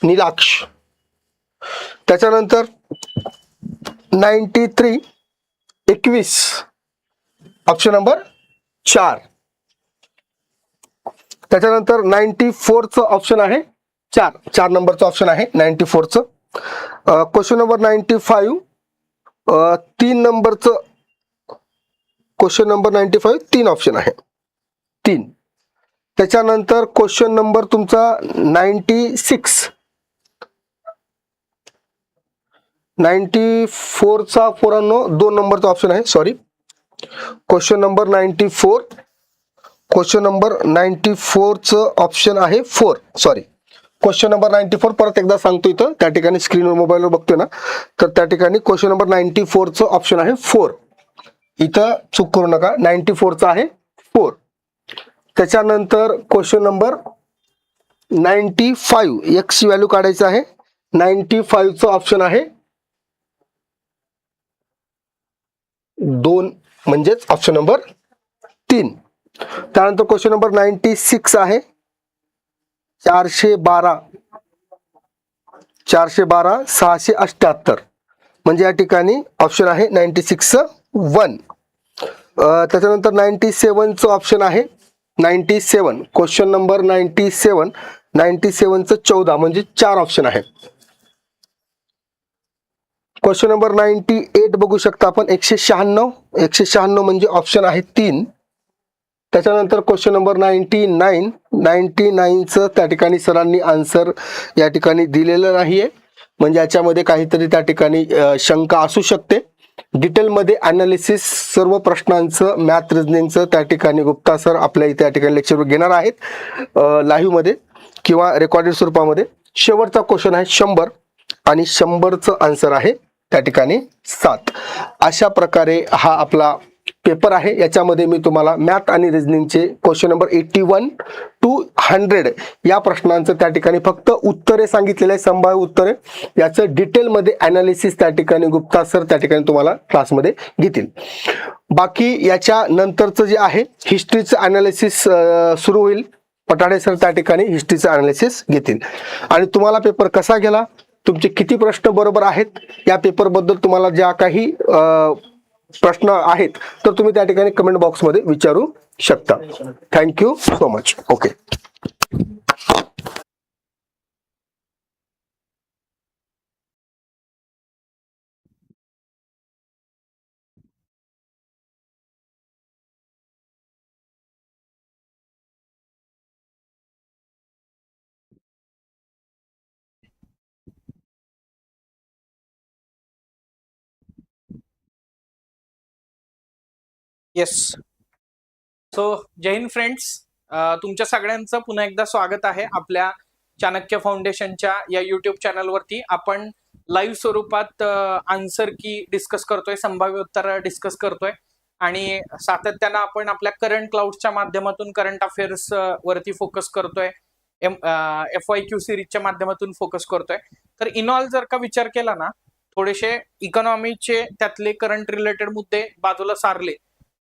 नीलाक्ष. त्याच्यानंतर 93, 21 ऑप्शन नंबर 4. त्याच्यानंतर 94चं ऑप्शन आहे 4 नंबरचं ऑप्शन आहे 94चं. क्वेश्चन नंबर 95, 3 नंबरचं क्वेश्चन नंबर 95 3 ऑप्शन आहे 3. त्याच्यानंतर क्वेश्चन नंबर तुमचा 94चा पोरांनो 2 नंबरचा ऑप्शन आहे. सॉरी, क्वेश्चन नंबर 94चं ऑप्शन आहे 4. सॉरी, क्वेश्चन नंबर 94 परत एकदा सांगतो इथं त्या ठिकाणी स्क्रीनवर मोबाईलवर बघतोय ना, तर त्या ठिकाणी क्वेश्चन नंबर 94चं ऑप्शन आहे 4. इथं चूक करू नका, 94चं आहे 4. त्याच्यानंतर क्वेश्चन नंबर 95 एक्सची व्हॅल्यू काढायचं आहे. 95चं ऑप्शन आहे 2 म्हणजेच ऑप्शन नंबर 3. त्यानंतर क्वेश्चन नंबर 96 आहे 412 678 म्हणजे या ठिकाणी ऑप्शन आहे 96चं 1. त्याच्यानंतर 97चं ऑप्शन आहे 97 क्वेश्चन नंबर 97चं 14 म्हणजे 4 ऑप्शन आहे. क्वेश्चन नंबर 98 बघू शकता आपण 196 म्हणजे ऑप्शन आहे 3. त्याच्यानंतर क्वेश्चन नंबर 99चं त्या ठिकाणी सरांनी आन्सर या ठिकाणी दिलेलं नाहीये, म्हणजे याच्यामध्ये काहीतरी त्या ठिकाणी शंका असू शकते. डिटेलमध्ये अनालिसिस सर्व प्रश्नांचं मॅथ रिझनिंगचं त्या ठिकाणी गुप्ता सर आपल्या इथे या ठिकाणी लेक्चर घेणार आहेत लाईव्ह मध्ये किंवा रेकॉर्डेड स्वरूपामध्ये. शेवटचा क्वेश्चन आहे 100 आणि 100चं आन्सर आहे त्या ठिकाणी 7. अशा प्रकारे हा आपला पेपर आहे. याच्यामध्ये मी तुम्हाला मॅथ आणि रिझनिंगचे क्वेश्चन नंबर 81 to 100 या प्रश्नांचं त्या ठिकाणी फक्त उत्तरे सांगितलेले आहे, संभाव्य उत्तरे. याचं डिटेलमध्ये अनालिसिस त्या ठिकाणी गुप्ता सर त्या ठिकाणी तुम्हाला क्लासमध्ये घेतील. बाकी याच्या नंतरचं जे आहे हिस्ट्रीचं अनालिसिस सुरू होईल. पटाडे सर त्या ठिकाणी हिस्ट्रीचं अनालिसिस घेतील. आणि तुम्हाला पेपर कसा गेला, तुमचे किती प्रश्न बरोबर आहेत, या पेपरबद्दल तुम्हाला ज्या काही प्रश्न आहेत तर तुम्ही त्या ठिकाणी कमेंट बॉक्समध्ये विचारू शकता. Thank you so much. Okay. Yes. So जय हिंद फ्रेंड्स, तुमच्या सगळ्यांचं पुन्हा एकदा स्वागत आहे आपल्या चाणक्य फाउंडेशनच्या या युट्यूब चॅनलवरती. आपण लाईव्ह स्वरूपात आन्सर की डिस्कस करतोय, संभाव्य उत्तर डिस्कस करतोय आणि सातत्यानं आपण आपल्या करंट क्लाउडच्या माध्यमातून करंट अफेअर्स वरती फोकस करतोय, FYQ सिरीजच्या माध्यमातून फोकस करतोय. तर इनऑल जर का विचार केला ना, थोडेसे इकॉनॉमीचे त्यातले करंट रिलेटेड मुद्दे बाजूला सारले,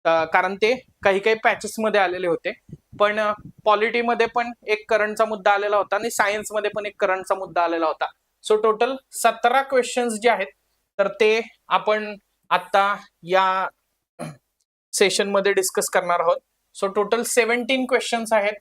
कारण ते काही काही पॅचेस मध्ये आलेले होते. पण पॉलिटीमध्ये पण एक करंटचा मुद्दा आलेला होता आणि सायन्स मध्ये पण एक करंटचा मुद्दा आलेला होता. सो टोटल 17 क्वेश्चन्स जे आहेत तर ते आपण आता या सेशन मध्ये डिस्कस करणार आहोत. सो टोटल 17 क्वेश्चन्स आहेत.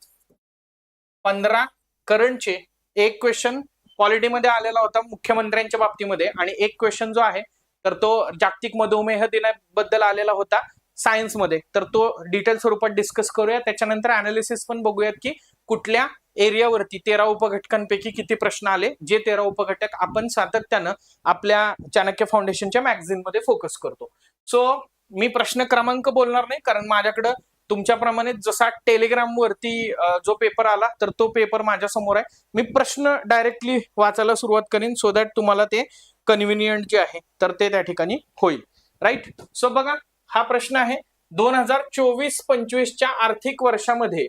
15 करंटचे, एक क्वेश्चन पॉलिटीमध्ये आलेला होता मुख्यमंत्र्यांच्या बाबतीमध्ये, आणि एक क्वेश्चन जो आहे तर तो जागतिक मधुमेह दिनाबद्दल आलेला होता सायन्स मध्ये. तर तो डिटेल स्वरूपात डिस्कस करूया. त्याच्यानंतर अनालिसिस पण बघूयात की कुठल्या एरियावरती 13 उपघटकांपैकी किती प्रश्न आले, जे 13 उपघटक आपण सातत्यानं आपल्या चाणक्य फाउंडेशनच्या मॅगझिन मध्ये फोकस करतो. सो मी प्रश्न क्रमांक बोलणार नाही, कारण माझ्याकडं तुमच्याप्रमाणे जसा टेलिग्राम वरती जो पेपर आला तर तो पेपर माझ्या समोर आहे. मी प्रश्न डायरेक्टली वाचायला सुरुवात करीन सो दॅट तुम्हाला ते कन्व्हिनियंट जे आहे तर ते त्या ठिकाणी होईल. राईट. सो बघा, हा प्रश्न आहे 2024-25च्या आर्थिक वर्षामध्ये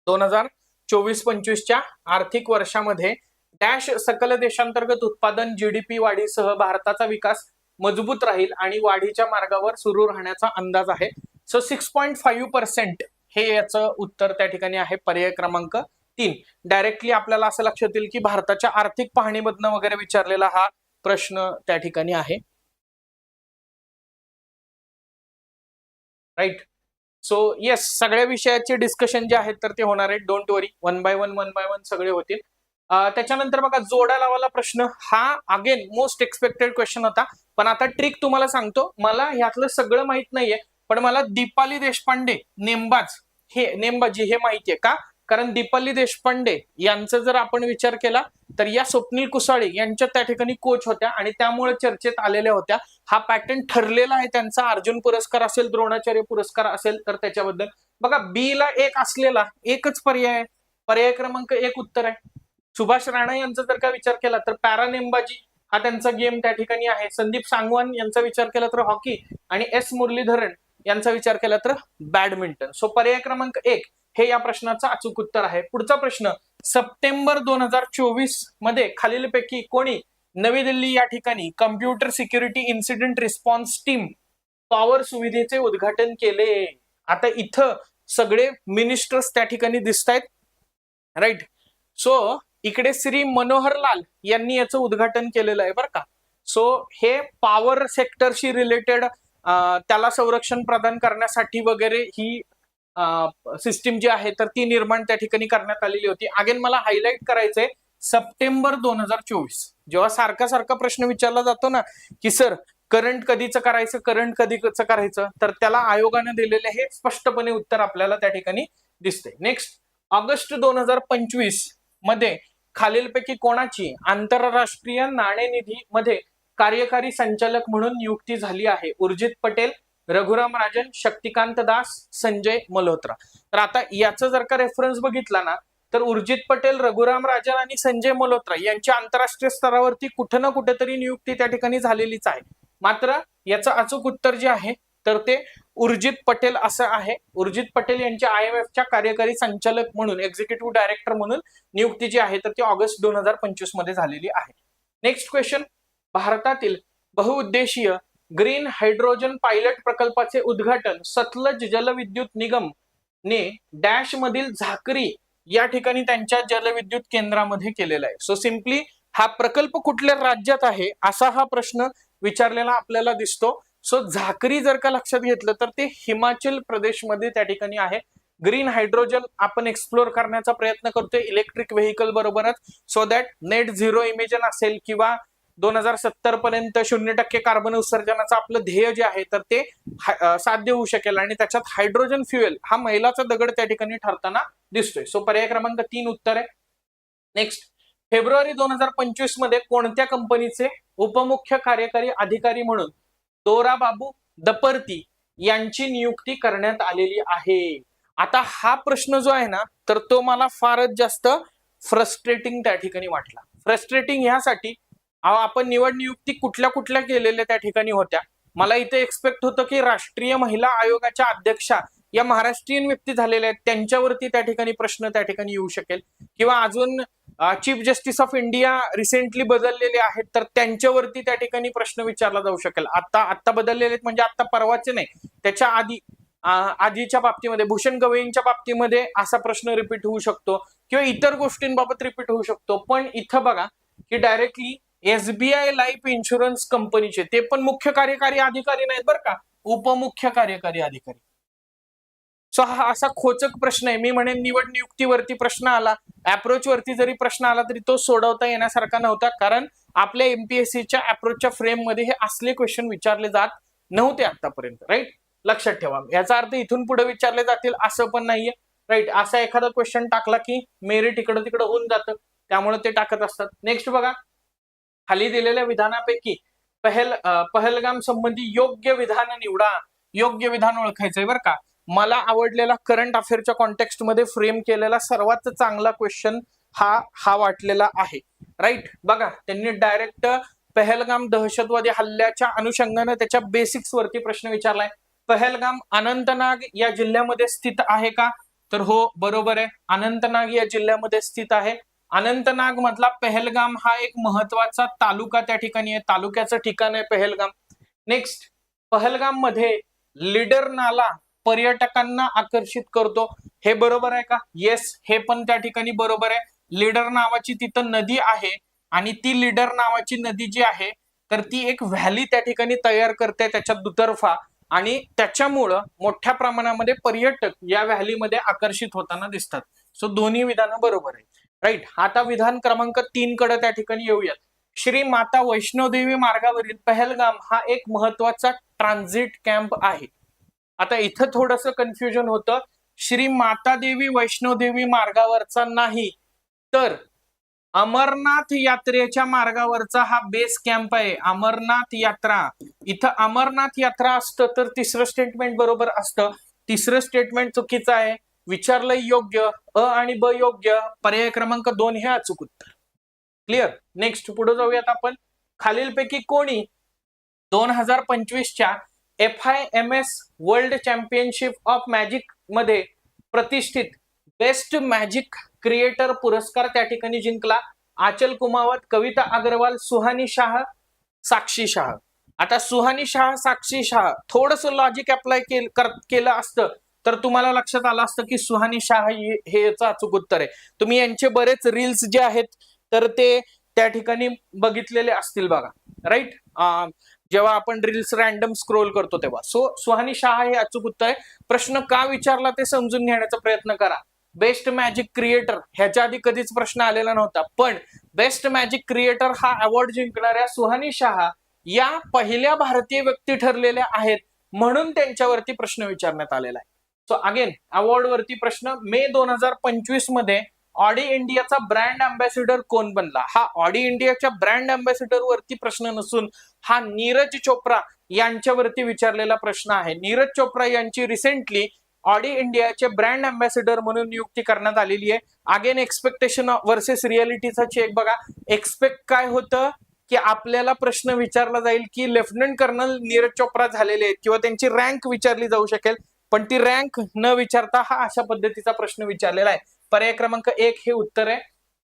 2024-25च्या आर्थिक वर्षामध्ये डॅश सकल देशांतर्गत उत्पादन GDP वाढीसह भारताचा विकास मजबूत राहील आणि वाढीच्या मार्गावर सुरू राहण्याचा अंदाज आहे. सो 6.5% हे याचं उत्तर त्या ठिकाणी आहे, पर्याय क्रमांक 3. डायरेक्टली आपल्याला असं लक्षात येईल की भारताच्या आर्थिक पाहणीमधनं वगैरे विचारलेला हा प्रश्न त्या ठिकाणी आहे. राईट. सो येस, सगळ्या विषयाचे डिस्कशन जे आहेत तर ते होणार आहेत. Don't worry, one by one सगळे होतील. त्याच्यानंतर बघा, जोडा लावाला प्रश्न हा अगेन मोस्ट एक्सपेक्टेड क्वेश्चन होता. पण आता ट्रिक तुम्हाला सांगतो. मला ह्यातलं सगळं माहित नाहीये, पण मला दीपाली देशपांडे नेमबाजी हे माहितीये. का? कारण दीपाली देशपांडे यांचा जर आपण विचार केला तर या स्वप्नील कुसाळे यांच्या त्या ठिकाणी कोच होत्या आणि त्यामुळे चर्चेत आलेल्या होत्या. हा पॅटर्न ठरलेला आहे त्यांचा. अर्जुन पुरस्कार असेल, द्रोणाचार्य पुरस्कार असेल तर त्याच्याबद्दल बघा. बी ला एक असलेला एकच पर्याय आहे, पर्याय क्रमांक 1 उत्तर आहे. सुभाष राणा यांचा जर का विचार केला तर पॅरा नेमबाजी हा त्यांचा गेम त्या ठिकाणी आहे. संदीप सांगवान यांचा विचार केला तर हॉकी, आणि S मुरलीधरन यांचा विचार केला तर बॅडमिंटन. सो पर्याय क्रमांक 1 हे या प्रश्नाचं अचूक उत्तर आहे. पुढचा प्रश्न, सप्टेंबर 2024 मध्ये खालीलपैकी कोणी नवी दिल्ली या ठिकाणी computer security incident response team power सुविधेचे उद्घाटन केले? आता इथं सगळे मिनिस्टर्स त्या ठिकाणी दिसत आहेत, राईट. सो इकडे श्री मनोहर लाल यांनी याचं उद्घाटन केलेलं आहे बरं का. सो हे पॉवर सेक्टरशी रिलेटेड त्याला संरक्षण प्रदान करण्यासाठी वगैरे ही सिस्टीम जी आहे तर ती निर्माण त्या ठिकाणी करण्यात आलेली होती. अगेन मला हायलाइट करायचंय, सप्टेंबर 2024. जेव्हा सारखा प्रश्न विचारला जातो ना की सर करंट कधीचं करायचं, करंट कधीचं करायचं, तर त्याला आयोगाने दिलेले हे स्पष्टपणे उत्तर आपल्याला त्या ठिकाणी दिसते. नेक्स्ट, ऑगस्ट 2025 मध्ये खालीलपैकी कोणाची आंतरराष्ट्रीय नाणेनिधी मध्ये कार्यकारी संचालक म्हणून नियुक्ती झाली आहे? उर्जित पटेल, रघुराम राजन, शक्तिकांत दास, संजय मल्होत्रा. तर आता याचा जर का रेफरन्स बघितला ना तर उर्जित पटेल, रघुराम राजन आणि संजय मल्होत्रा यांची आंतरराष्ट्रीय स्तरावरती कुठे ना कुठेतरी नियुक्ती त्या ठिकाणी झालेलीच आहे. मात्र याचं अचूक उत्तर जे आहे तर ते उर्जित पटेल असं आहे. उर्जित पटेल यांची IMFच्या कार्यकारी संचालक म्हणून, एक्झिक्युटिव्ह डायरेक्टर म्हणून नियुक्ती जी आहे तर ती ऑगस्ट 2025 मध्ये झालेली आहे. नेक्स्ट क्वेश्चन, भारतातील बहुउद्देशीय ग्रीन हायड्रोजन पायलट प्रकल्पाचे उद्घाटन सतलज जलविद्युत निगम ने डॅश मधील झाकरी या ठिकाणी त्यांच्या जलविद्युत केंद्रामध्ये केलेला आहे. सो सिम्पली हा प्रकल्प कुठल्या राज्यात आहे असा हा प्रश्न विचारलेला आपल्याला दिसतो. सो झाकरी जर का लक्षात घेतलं तर ते हिमाचल प्रदेशमध्ये त्या ठिकाणी आहे. ग्रीन हायड्रोजन आपण एक्सप्लोर करण्याचा प्रयत्न करतोय इलेक्ट्रिक व्हेकल बरोबरच, so that net zero emission असेल किंवा 2070 पर्यंत 0% कार्बन उत्सर्जनाचं आपलं ध्येय जे आहे तर ते साध्य होऊ शकेल आणि त्याच्यात हायड्रोजन फ्युएल हा मैलाचा दगड त्या ठिकाणी ठरताना दिसतोय. सो पर्याय क्रमांक 3 उत्तर आहे. नेक्स्ट, फेब्रुवारी 2025 मध्ये कोणत्या कंपनीचे उपमुख्य कार्यकारी अधिकारी म्हणून दोराबाबू दपर्ती यांची नियुक्ती करण्यात आलेली आहे? आता हा प्रश्न जो आहे ना तर तो मला फारच जास्त फ्रस्ट्रेटिंग त्या ठिकाणी वाटला. फ्रस्ट्रेटिंग ह्यासाठी आपण निवड नियुक्ती कुठल्या कुठल्या केलेल्या त्या ठिकाणी होत्या. मला इथे एक्सपेक्ट होतं की राष्ट्रीय महिला आयोगाच्या अध्यक्षा या महाराष्ट्रीयन व्यक्ती झालेल्या आहेत त्यांच्यावरती त्या ठिकाणी प्रश्न त्या ठिकाणी येऊ शकेल, किंवा अजून chief justice of India recently बदललेले आहेत तर त्यांच्यावरती त्या ठिकाणी प्रश्न विचारला जाऊ शकेल. आता बदललेले आहेत म्हणजे आता परवाचे नाही, त्याच्या आधीच्या बाबतीमध्ये भूषण गवईंच्या बाबतीमध्ये असा प्रश्न रिपीट होऊ शकतो किंवा इतर गोष्टींबाबत रिपीट होऊ शकतो. पण इथं बघा की डायरेक्टली SBI लाईफ इन्शुरन्स कंपनीचे ते पण मुख्य कार्यकारी अधिकारी नाहीत बरं का, उपमुख्य कार्यकारी अधिकारी. सो हा असा खोचक प्रश्न आहे. मी म्हणेन निवड नियुक्तीवरती प्रश्न आला, अप्रोच वरती जरी प्रश्न आला तरी तो सोडवता येण्यासारखा नव्हता, कारण आपल्या MPSCच्या अप्रोचच्या फ्रेम मध्ये हे असले क्वेश्चन विचारले जात नव्हते आतापर्यंत, राईट. लक्षात ठेवा, याचा अर्थ इथून पुढे विचारले जातील असं पण नाहीये, राईट. असा एखादा क्वेश्चन टाकला की मेरिट इकडं तिकडं होऊन जातं, त्यामुळे ते टाकत असतात. नेक्स्ट बघा, खाली दिलेल्या विधानापैकी पहलगाम संबंधी योग्य विधान निवडा. योग्य विधान ओळखायचंय बरं का. मला आवडलेला करंट अफेअरच्या कॉन्टेक्स्ट मध्ये फ्रेम केलेला सर्वात चांगला क्वेश्चन हा वाटलेला आहे, राईट. बघा, त्यांनी डायरेक्ट पहलगाम दहशतवादी हल्ल्याच्या अनुषंगाने त्याच्या बेसिक्स वरती प्रश्न विचारलाय. पहलगाम अनंतनाग या जिल्ह्यामध्ये स्थित आहे का? तर हो, बरोबर आहे, अनंतनाग या जिल्ह्यामध्ये स्थित आहे. अनंतनाग मधला पहलगाम हा एक महत्वाचा तालुका त्या ठिकाणी आहे, तालुक्याचं ठिकाण आहे पहलगाम. नेक्स्ट, पहलगाम मध्ये लीडर नाला पर्यटकांना आकर्षित करतो, हे बरोबर आहे का? येस, हे पण त्या ठिकाणी बरोबर आहे. लीडर नावाची तिथं नदी आहे आणि ती लीडर नावाची नदी जी आहे तर ती एक व्हॅली त्या ठिकाणी तयार करते त्याच्या दुतर्फा, आणि त्याच्यामुळं मोठ्या प्रमाणामध्ये पर्यटक या व्हॅलीमध्ये आकर्षित होताना दिसतात. सो दोन्ही विधानं बरोबर आहे, राईट. आता विधान क्रमांक 3 कडे त्या ठिकाणी येऊयात. श्री माता वैष्णोदेवी मार्गावरील पहलगाम हा एक महत्वाचा ट्रान्झिट कॅम्प आहे. आता इथं थोडंसं कन्फ्युजन होतं, श्री माता देवी वैष्णोदेवी मार्गावरचा नाही तर अमरनाथ यात्रेच्या मार्गावरचा हा बेस कॅम्प आहे. अमरनाथ यात्रा, इथं अमरनाथ यात्रा असतं तर तिसरं स्टेटमेंट बरोबर असतं, तिसरं स्टेटमेंट चुकीचं आहे. विचारलंय योग्य, अ आणि ब योग्य, पर्याय क्रमांक 2 हे अचूक उत्तर. क्लिअर. नेक्स्ट पुढे जाऊयात आपण. खालीलपैकी कोणी 2025च्या FIMS world championship of magic मध्ये प्रतिष्ठित बेस्ट मॅजिक क्रिएटर पुरस्कार त्या ठिकाणी जिंकला आचल कुमावत, कविता अग्रवाल, सुहानी शाह, साक्षी शाह. आता सुहानी शाह, साक्षी शाह थोडस लॉजिक अप्लाय केलं असतं तर तुम्हाला लक्षात आलं असतं की सुहानी शाह हे याचं अचूक उत्तर आहे. तुम्ही यांचे बरेच रील्स जे आहेत तर ते त्या ठिकाणी बघितलेले असतील बघा, राईट. जेव्हा आपण रील्स रॅन्डम स्क्रोल करतो तेव्हा. सो सुहानी शाह हे अचूक उत्तर आहे. प्रश्न का विचारला ते समजून घेण्याचा प्रयत्न करा. बेस्ट मॅजिक क्रिएटर ह्याच्या आधी कधीच प्रश्न आलेला नव्हता, पण बेस्ट मॅजिक क्रिएटर हा अवॉर्ड जिंकणाऱ्या सुहानी शाह या पहिल्या भारतीय व्यक्ती ठरलेल्या आहेत म्हणून त्यांच्यावरती प्रश्न विचारण्यात आलेला आहे. सो अगेन अवॉर्ड वरती प्रश्न. मे 2025 मध्ये ऑडी इंडियाचा ब्रँड अँबॅसिडर कोण बनला? हा ऑडी इंडियाच्या ब्रँड अँबॅसिडर वरती प्रश्न नसून हा नीरज चोप्रा यांच्यावरती विचारलेला प्रश्न आहे. नीरज चोप्रा यांची रिसेंटली ऑडी इंडियाचे ब्रँड अँबॅसिडर म्हणून नियुक्ती करण्यात आलेली आहे. अगेन एक्सपेक्टेशन वर्सेस रिअलिटीचा चेक बघा. एक्सपेक्ट काय होतं की आपल्याला प्रश्न विचारला जाईल की लेफ्टनंट कर्नल नीरज चोप्रा झालेले आहेत किंवा त्यांची रँक विचारली जाऊ शकेल, पण ती रँक न विचारता हा अशा पद्धतीचा प्रश्न विचारलेला आहे. पर्याय क्रमांक 1 हे उत्तर आहे.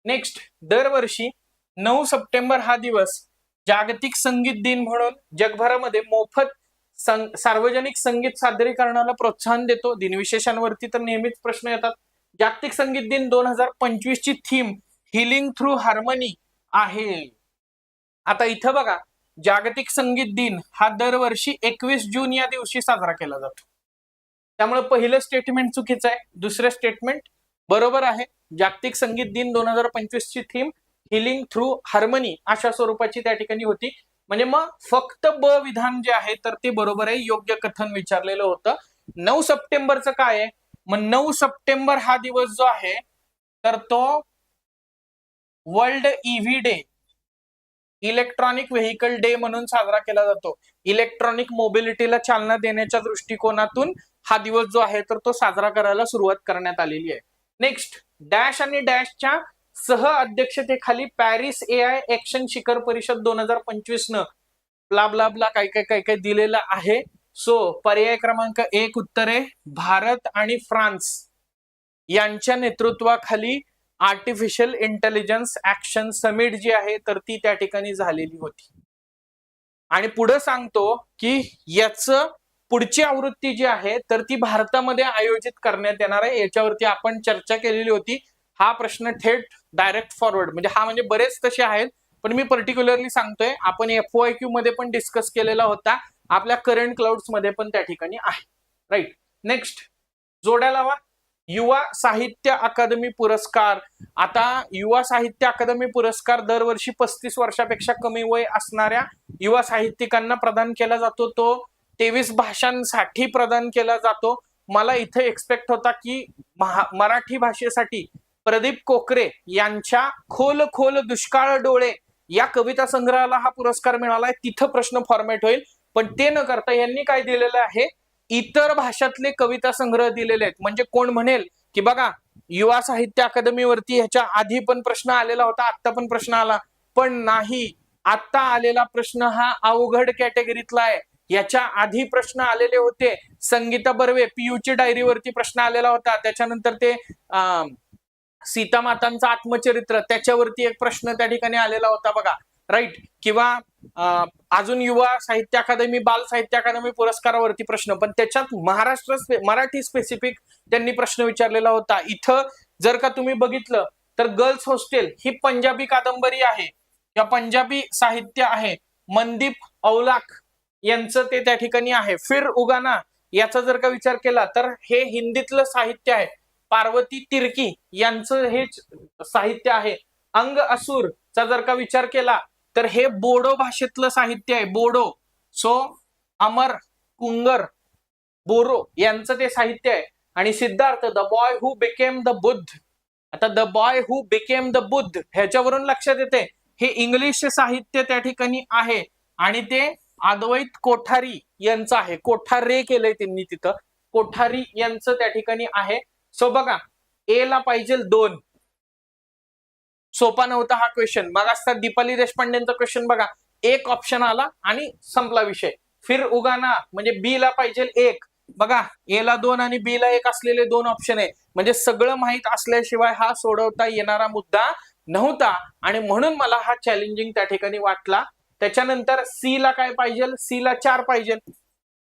नेक्स्ट, दरवर्षी 9 सप्टेंबर हा दिवस जागतिक संगीत दिन म्हणून जगभरामध्ये मोफत सार्वजनिक संगीत सादरीकरणाला प्रोत्साहन देतो. दिनविशेषांवरती तर नेहमीच प्रश्न येतात. जागतिक संगीत दिन 2025 ची थीम हिलिंग थ्रू हार्मनी आहे. आता इथं बघा, जागतिक संगीत दिन हा दरवर्षी 21 जून या दिवशी साजरा केला जातो. त्यामुळे पहिलं स्टेटमेंट चुकीचं आहे, दुसरं स्टेटमेंट बरोबर आहे. जागतिक संगीत दिन 2025 ची थीम हिलिंग थ्रू हार्मनी अशा स्वरूपाची त्या ठिकाणी होती. म्हणजे मग फक्त ब विधान जे आहे तर ते बरोबर आहे. योग्य कथन विचारलेलं होतं. 9 सप्टेंबरचं काय आहे? मग 9 सप्टेंबर हा दिवस जो आहे तर तो world EV day, electronic vehicle day म्हणून साजरा केला जातो. इलेक्ट्रॉनिक मोबिलिटीला चालना देण्याच्या दृष्टिकोनातून हा दिवस जो आहे तर तो साजरा करायला सुरुवात करण्यात आलेली आहे. नेक्स्ट, डॅश आणि डॅशच्या सह अध्यक्षतेखाली पॅरिस AI ऍक्शन शिखर परिषद 2025 न ब्ला ब्ला ब्ला काय काय काय काय दिलेलं आहे. सो पर्याय क्रमांक 1 उत्तर आहे. भारत आणि फ्रान्स यांच्या नेतृत्वाखाली आर्टिफिशियल इंटेलिजन्स ऍक्शन समिट जी आहे तर ती त्या ठिकाणी झालेली होती. आणि पुढे सांगतो की याचं पुढची आवृत्ती जी आहे तर ती भारतामध्ये आयोजित करण्यात येणार आहे. याच्यावरती आपण चर्चा केलेली होती. हा प्रश्न थेट डायरेक्ट फॉरवर्ड म्हणजे बरेच तसे आहेत, पण मी पर्टिक्युलरली सांगतोय. आपण FOIQ मध्ये पण डिस्कस केलेला होता, आपल्या करंट क्लाउड्स मध्ये पण त्या ठिकाणी आहे, राईट. नेक्स्ट, जोड्या लावा. युवा साहित्य अकादमी पुरस्कार. आता युवा साहित्य अकादमी पुरस्कार दरवर्षी 35 वर्षापेक्षा कमी वय असणाऱ्या युवा साहित्यिकांना प्रदान केला जातो. तो 23 भाषांसाठी प्रदान केला जातो. मला इथे एक्सपेक्ट होता की मराठी भाषेसाठी प्रदीप कोकरे यांच्या खोल खोल दुष्काळ डोळे या कविता संग्रहाला हा पुरस्कार मिळालाय. तिथं प्रश्न फॉर्मॅट होईल, पण ते न करता यांनी काय दिलेलं आहे, इतर भाषातले कविता संग्रह दिलेले आहेत. म्हणजे कोण म्हणेल की बघा युवा साहित्य अकादमीवरती ह्याच्या आधी पण प्रश्न आलेला होता, आता पण प्रश्न आला, पण नाही. आता आलेला प्रश्न हा अवघड कॅटेगरीतला आहे. याच्या आधी प्रश्न आलेले होते. संगीता बर्वे PUची डायरीवरती प्रश्न आलेला होता. त्याच्यानंतर ते सीता मातांचं आत्मचरित्र त्याच्यावरती एक प्रश्न त्या ठिकाणी आलेला होता बघा, राईट. किंवा अजून युवा साहित्य अकादमी, बाल साहित्य अकादमी पुरस्कारावरती प्रश्न, पण त्याच्यात मराठी स्पेसिफिक त्यांनी प्रश्न विचारलेला होता. इथं जर का तुम्ही बघितलं तर गर्ल्स हॉस्टेल ही पंजाबी कादंबरी आहे, या पंजाबी साहित्य आहे. मनदीप औलाख यांचं ते त्या ठिकाणी आहे. फिर उगाना याचा जर का विचार केला तर हे हिंदीतलं साहित्य आहे. पार्वती तिर्की यांचं हे साहित्य आहे. अंग असुरचा जर का विचार केला तर हे बोडो भाषेतलं साहित्य आहे, बोडो. सो अमर कुंगर बोरो यांचं ते साहित्य आहे. आणि Siddhartha the boy who became the Buddha. आता the boy who became the Buddha ह्याच्यावरून लक्षात येते हे इंग्लिश साहित्य त्या ठिकाणी आहे आणि ते अद्वैत कोठारी यांचं आहे. कोठारे केलंय त्यांनी तिथं, कोठारी यांचं त्या ठिकाणी आहे. सो बघा, ए ला पाहिजे 2. सोपा नव्हता हा क्वेश्चन. मग असतात दीपाली देशपांडेंचा क्वेश्चन बघा, एक ऑप्शन आला आणि संपला विषय. फिर उगाना म्हणजे बी ला पाहिजे 1, बघा ए ला 2 आणि बी ला 1 असलेले 2 ऑप्शन आहे, म्हणजे सगळं माहित असल्याशिवाय हा सोडवता येणारा मुद्दा नव्हता आणि म्हणून मला हा चॅलेंजिंग त्या ठिकाणी वाटला. त्याच्यानंतर सी ला काय पाहिजे, सी ला 4 पाहिजे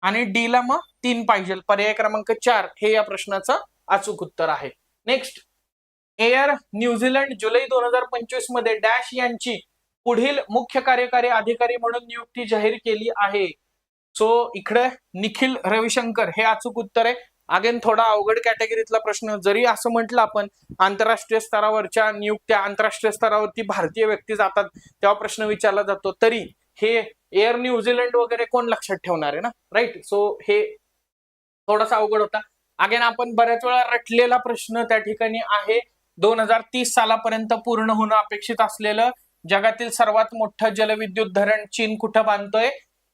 आणि डी ला मग 3 पाहिजे. पर्याय क्रमांक 4 हे या प्रश्नाचं अचूक उत्तर आहे. नेक्स्ट, एअर न्यूझीलंड जुलै 2025 मध्ये डॅश यांची पुढील मुख्य कार्यकारी अधिकारी म्हणून नियुक्ती जाहीर केली आहे. सो इकडे निखिल रविशंकर हे अचूक उत्तर आहे. अगेन थोडा अवघड कॅटेगरीतला प्रश्न, जरी असं म्हटलं आपण आंतरराष्ट्रीय स्तरावरच्या नियुक्त्या, आंतरराष्ट्रीय स्तरावरती भारतीय व्यक्ती जातात तेव्हा प्रश्न विचारला जातो, तरी हे एअर न्यूझीलंड वगैरे कोण लक्षात ठेवणार आहे ना, राईट. सो हे थोडासा अवघड होता. अगेन आपण बऱ्याच वेळा रटलेला प्रश्न त्या ठिकाणी आहे. 2030 सालापर्यंत पूर्ण होणं अपेक्षित असलेलं जगातील सर्वात मोठं जलविद्युत धरण चीन कुठं बांधतोय,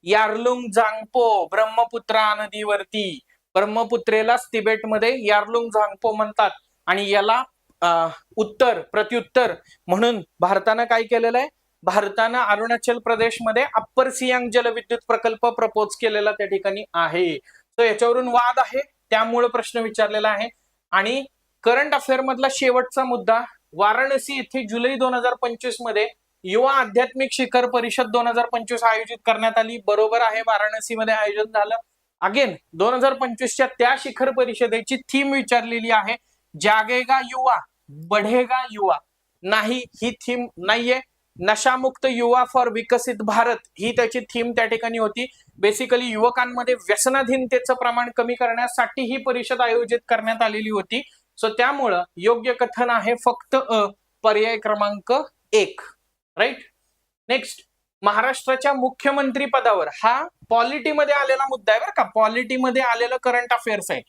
यार्लुंग झांगपो ब्रह्मपुत्रा नदीवरती. ब्रह्मपुत्रेलाच तिबेटमध्ये यार्लुंग झांगपो म्हणतात आणि याला उत्तर प्रत्युत्तर म्हणून भारतानं काय केलेलं आहे, भारतानं अरुणाचल प्रदेशमध्ये अप्पर सियांग जलविद्युत प्रकल्प प्रपोज केलेला त्या ठिकाणी आहे. तर याच्यावरून वाद आहे, त्यामुळे प्रश्न विचारलेला आहे. आणि करंट अफेअर मधला शेवटचा मुद्दा, वाराणसी येथे जुलै 2025 मध्ये युवा आध्यात्मिक शिखर परिषद 2025 आयोजित करण्यात आली. बरोबर आहे, वाराणसीमध्ये आयोजन झालं. अगेन 2025च्या त्या शिखर परिषदेची थीम विचारलेली आहे, जागेगा युवा बढेगा युवा. नाही, ही थीम नाहीये. नशामुक्त युवा फॉर विकसित भारत ही त्याची थीम त्या ठिकाणी होती. बेसिकली युवकांमध्ये व्यसनाधीनतेचं प्रमाण कमी करण्यासाठी ही परिषद आयोजित करण्यात आलेली होती. सो त्यामुळं योग्य कथन आहे फक्त पर्याय क्रमांक 1, राईट. नेक्स्ट, महाराष्ट्राच्या मुख्यमंत्री पदावर, हा पॉलिटीमध्ये आलेला मुद्दा आहे बरं का, पॉलिटीमध्ये आलेलं करंट अफेअर्स आहे.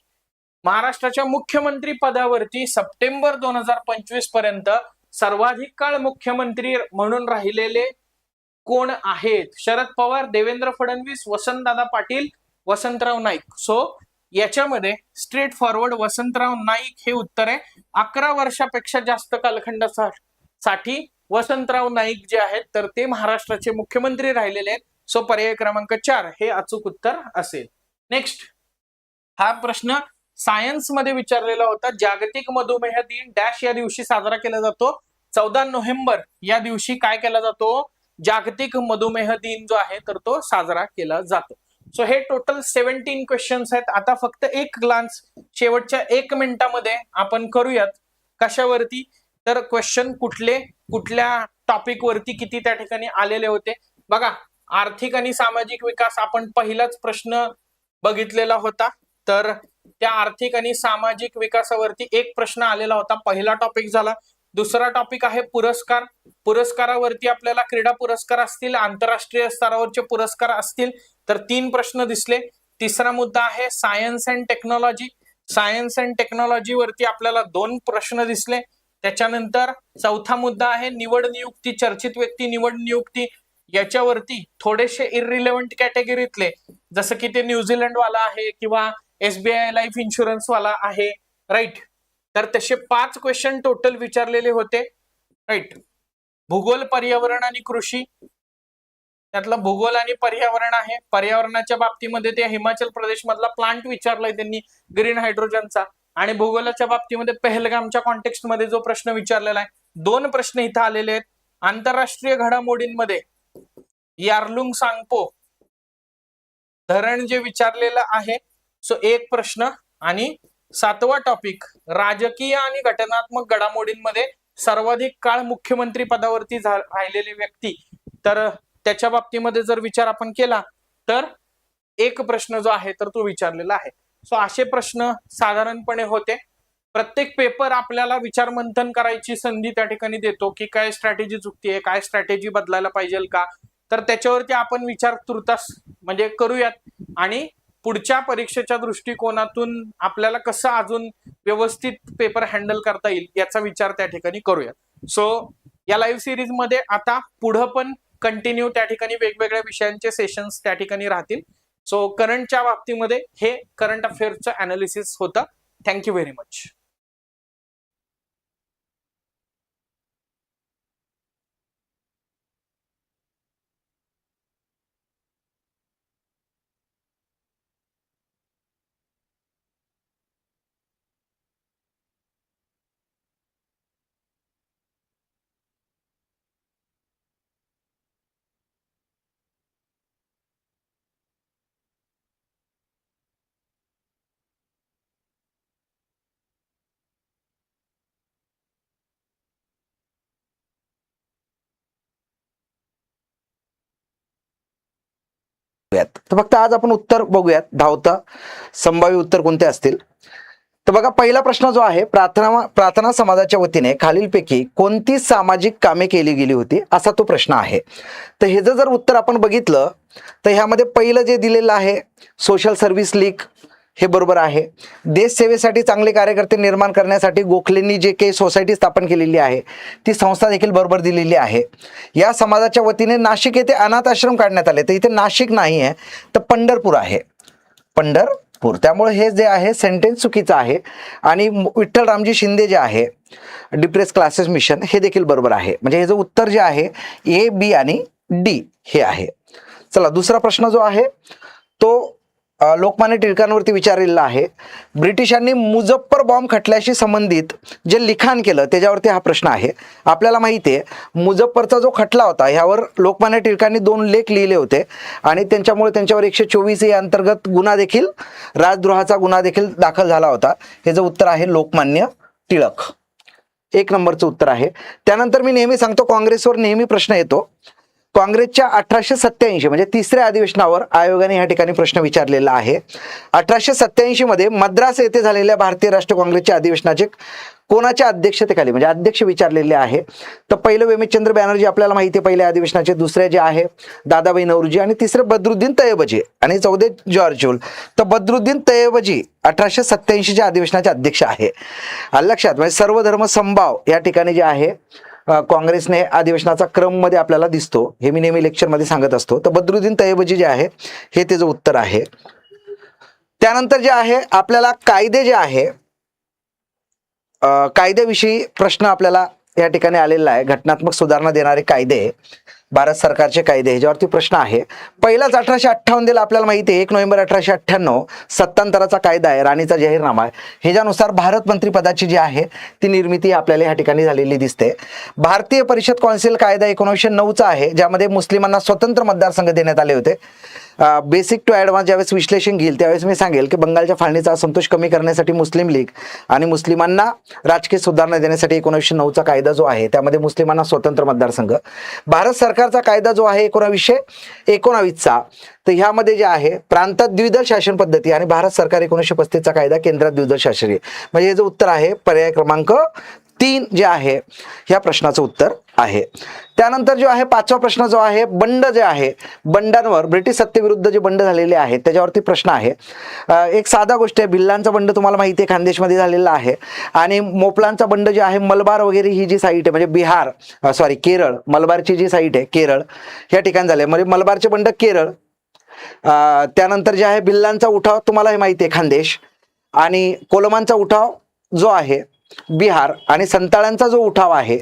महाराष्ट्राच्या मुख्यमंत्री पदावरती सप्टेंबर 2025 पर्यंत सर्वाधिक काळ मुख्यमंत्री म्हणून राहिलेले कोण आहेत? शरद पवार, देवेंद्र फडणवीस, वसंतदादा पाटील, वसंतराव नाईक. सो याच्यामध्ये स्ट्रेट फॉरवर्ड वसंतराव नाईक हे उत्तर आहे. 11 वर्षापेक्षा जास्त कालखंडासाठी वसंतराव नाईक जे आहेत तर ते महाराष्ट्राचे मुख्यमंत्री राहिलेले आहेत. सो पर्याय क्रमांक 4 हे अचूक उत्तर असेल. नेक्स्ट, हा प्रश्न सायन्स मध्ये विचारलेला होता. जागतिक मधुमेह दिन डॅश या दिवशी साजरा केला जातो. 14 नोव्हेंबर या दिवशी काय केला जातो, जागतिक मधुमेह दिन जो आहे तर तो साजरा केला जातो. सो हे टोटल 17 क्वेश्चन्स आहेत. आता फक्त एक ग्लान्स शेवटच्या 1 मिनिटामध्ये आपण करूयात. कशावरती, तर क्वेश्चन कुठल्या टॉपिक वरती किती त्या ठिकाणी आलेले होते बघा. आर्थिक आणि सामाजिक विकास आपण पहिलाच प्रश्न बघितलेला होता, तर त्या आर्थिक आणि सामाजिक विकासावरती एक प्रश्न आलेला होता, पहिला टॉपिक झाला. दुसरा टॉपिक आहे पुरस्कार. पुरस्कारावरती आपल्याला क्रीडा पुरस्कार असतील, आंतरराष्ट्रीय स्तरावरचे पुरस्कार असतील तर 3 प्रश्न दिसले. तिसरा मुद्दा आहे science and technology. Science and technology वरती आपल्याला 2 प्रश्न दिसले. त्याच्यानंतर चौथा मुद्दा आहे निवड नियुक्ती, चर्चित व्यक्ती निवड नियुक्ती. याच्यावरती थोडेसे इररिलेव्हंट कॅटेगरीतले, जसं की ते न्यूझीलंड वाला आहे किंवा SBI लाईफ इन्शुरन्स वाला आहे, राईट. तर तसे 5 क्वेश्चन टोटल विचारलेले होते, राईट. भूगोल, पर्यावरण आणि कृषी, त्यातलं भूगोल आणि पर्यावरण आहे. पर्यावरणाच्या बाबतीमध्ये ते हिमाचल प्रदेश मधला प्लांट विचारलाय त्यांनी, ग्रीन हायड्रोजनचा. आणि भूगोलाच्या बाबतीमध्ये पहलगामच्या कॉन्टेक्स्ट मध्ये जो प्रश्न विचारलेला आहे, 2 प्रश्न इथं आलेले आहेत. आंतरराष्ट्रीय घडामोडींमध्ये यार्लुंग सांगपो धरण जे विचारलेलं आहे, सो 1 प्रश्न. आणि 7वा टॉपिक राजकीय आणि घटनात्मक घडामोडींमध्ये सर्वाधिक काळ मुख्यमंत्री पदावरती राहिलेले व्यक्ती, तर त्याच्या बाबतीमध्ये जर विचार आपण केला तर 1 प्रश्न जो आहे तर तो विचारलेला आहे. सो असे प्रश्न साधारणपणे होते. प्रत्येक पेपर आपल्याला विचार मंथन करायची संधी त्या ठिकाणी देतो की काय स्ट्रॅटेजी चुकतीये, काय स्ट्रॅटेजी बदलायला पाहिजे का, तर त्याच्यावरती आपण विचार तुर्तास म्हणजे करूयात आणि पुढच्या परीक्षेच्या दृष्टिकोनातून आपल्याला कसं अजून व्यवस्थित पेपर हँडल करता येईल याचा विचार त्या ठिकाणी करूयात. सो या लाईव्ह सिरीज मध्ये आता पुढं पण कंटिन्यू त्या ठिकाणी वेगवेगळ्या विषयांचे सेशन्स त्या ठिकाणी राहतील. सो करंटच्या बाबतीमध्ये हे करंट अफेअर्सचं अनालिसिस होतं. Thank you very much. तर फक्त आज आपण उत्तर बघूयात, धावता संभाव्य उत्तर कोणते असतील. तर बघा, पहिला प्रश्न जो आहे, प्रार्थना समाजाच्या वतीने खालीलपैकी कोणती सामाजिक कामे केली गेली होती, असा तो प्रश्न आहे. तर हे जर उत्तर आपण बघितलं तर ह्यामध्ये पहिलं जे दिलेलं आहे सोशल सर्व्हिस लीग, हे बरोबर आहे. देश सेवेसाठी चांगले कार्यकर्ते निर्माण करण्यासाठी गोखलेंनी जे काही सोसायटी स्थापन केलेली आहे ती संस्था देखील बरोबर दिलेली आहे. या समाजाच्या वतीने नाशिक येथे अनाथ आश्रम काढण्यात आले. तर इथे नाशिक नाही आहे, तर पंढरपूर आहे, पंढरपूर. त्यामुळे हे जे आहे सेंटेन्स चुकीचं आहे. आणि विठ्ठल रामजी शिंदे जे आहे डिप्रेस क्लासेस मिशन, हे देखील बरोबर आहे. म्हणजे हे जे उत्तर जे आहे ए, बी आणि डी हे आहे. चला, दुसरा प्रश्न जो आहे तो लोकमान्य टिळकांवरती विचारलेला आहे. ब्रिटिशांनी मुझफ्फर बॉम्ब खटल्याशी संबंधित जे लिखाण केलं त्याच्यावरती हा प्रश्न आहे. आपल्याला माहिती आहे मुझफ्फरचा जो खटला होता ह्यावर लोकमान्य टिळकांनी 2 लेख लिहिले होते आणि त्यांच्यामुळे त्यांच्यावर 124 या अंतर्गत गुन्हा देखील, राजद्रोहाचा गुन्हा देखील दाखल झाला होता. हे जे उत्तर आहे लोकमान्य टिळक, 1 नंबरचं उत्तर आहे. त्यानंतर मी नेहमी सांगतो काँग्रेसवर नेहमी प्रश्न येतो. काँग्रेसच्या 1887 म्हणजे 3ऱ्या अधिवेशनावर आयोगाने या ठिकाणी प्रश्न विचारलेला आहे. 1887 मध्ये मद्रास येथे झालेल्या भारतीय राष्ट्रीय काँग्रेसच्या अधिवेशनाचे कोणाच्या अध्यक्षतेखाली म्हणजे अध्यक्ष विचारलेले आहे. तर पहिलं वेमेशचंद्र बॅनर्जी आपल्याला माहिती आहे पहिल्या अधिवेशनाचे, दुसरे जे आहे दादाभाई नौरोजी आणि तिसरे बद्रुद्दीन तय्यबजी आणि चौथे जॉर्ज हुल. तर बद्रुद्दीन तय्यबजी 1887च्या अधिवेशनाचे अध्यक्ष आहे. लक्षात, म्हणजे सर्वधर्म समभाव या ठिकाणी जे आहे काँग्रेसने अधिवेशनाचा क्रम मध्ये आपल्याला दिसतो, हे मी नेहमी लेक्चरमध्ये सांगत असतो. तर बद्रुद्दीन तय्यबजी जे आहे हे त्याचं उत्तर आहे. त्यानंतर जे आहे आपल्याला कायदे जे आहे कायद्याविषयी प्रश्न आपल्याला या ठिकाणी आलेला आहे. घटनात्मक सुधारणा देणारे कायदे, भारत सरकारचे कायदे, ह्याच्यावरती प्रश्न आहे. पहिलाच 1858 दिला आपल्याला माहिती आहे. 1 नोव्हेंबर 1898 सत्तांतराचा कायदा आहे, राणीचा जाहीरनामा आहे. ह्याच्यानुसार भारत मंत्रिपदाची जी आहे ती निर्मिती आपल्याला या ठिकाणी झालेली दिसते. भारतीय परिषद कौन्सिल कायदा 1909चा आहे, ज्यामध्ये मुस्लिमांना स्वतंत्र मतदारसंघ देण्यात आले होते. बेसिक टू ॲडव्हान्स ज्यावेळेस विश्लेषण घेईल त्यावेळेस मी सांगेल की बंगालच्या फाळणीचा असंतोष कमी करण्यासाठी मुस्लिम लीग आणि मुस्लिमांना राजकीय सुधारणा देण्यासाठी 1909चा कायदा जो आहे त्यामध्ये मुस्लिमांना स्वतंत्र मतदारसंघ. भारत सरकारचा कायदा जो आहे 1919चा, तर ह्यामध्ये जे आहे प्रांतात द्विदल शासन पद्धती आणि भारत सरकार 1935चा कायदा केंद्रात द्विदल शासन. म्हणजे हे जे उत्तर आहे पर्याय क्रमांक 3 जे आहे ह्या प्रश्नाचं उत्तर आहे. त्यानंतर जो आहे 5वा प्रश्न जो आहे बंड जे आहे, बंडांवर ब्रिटिश सत्तेविरुद्ध जे बंड झालेले आहेत त्याच्यावरती प्रश्न आहे. एक साधा गोष्ट आहे, भिल्लांचा बंड तुम्हाला माहिती आहे खानदेशमध्ये झालेला आहे आणि मोपलांचा बंड जे आहे मलबार वगैरे ही जी साईट आहे म्हणजे केरळ, मलबारची जी साईट आहे केरळ या ठिकाणी झाले, म्हणजे मलबारचे बंड केरळ. त्यानंतर जे आहे भिल्लांचा उठाव तुम्हाला हे माहिती आहे खानदेश आणि कोलमांचा उठाव जो आहे बिहार आणि संताळ्यांचा जो उठाव आहे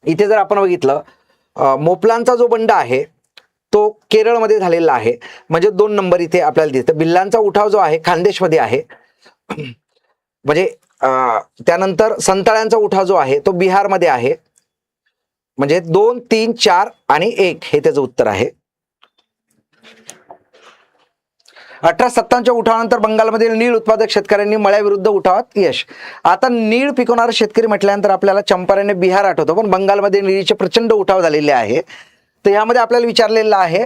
इथे जर आपण बघितलं मोपलांचा जो बंड आहे तो केरळमध्ये झालेला आहे, म्हणजे 2 नंबर इथे आपल्याला दिसतं. भिल्लांचा उठाव जो आहे खानदेशमध्ये आहे, म्हणजे त्यानंतर संताळ्यांचा उठाव जो आहे तो बिहारमध्ये आहे, म्हणजे 2, 3, 4 आणि 1 हे त्याचं उत्तर आहे. 1857च्या उठावानंतर बंगालमधील नीळ उत्पादक शेतकऱ्यांनी मळ्याविरुद्ध उठावात यश. आता नीळ पिकवणारा शेतकरी म्हटल्यानंतर आपल्याला चंपारण आणि बिहार आठवतो, पण बंगालमध्ये निळीचे प्रचंड उठाव झालेले आहे. तर यामध्ये आपल्याला विचारलेलं आहे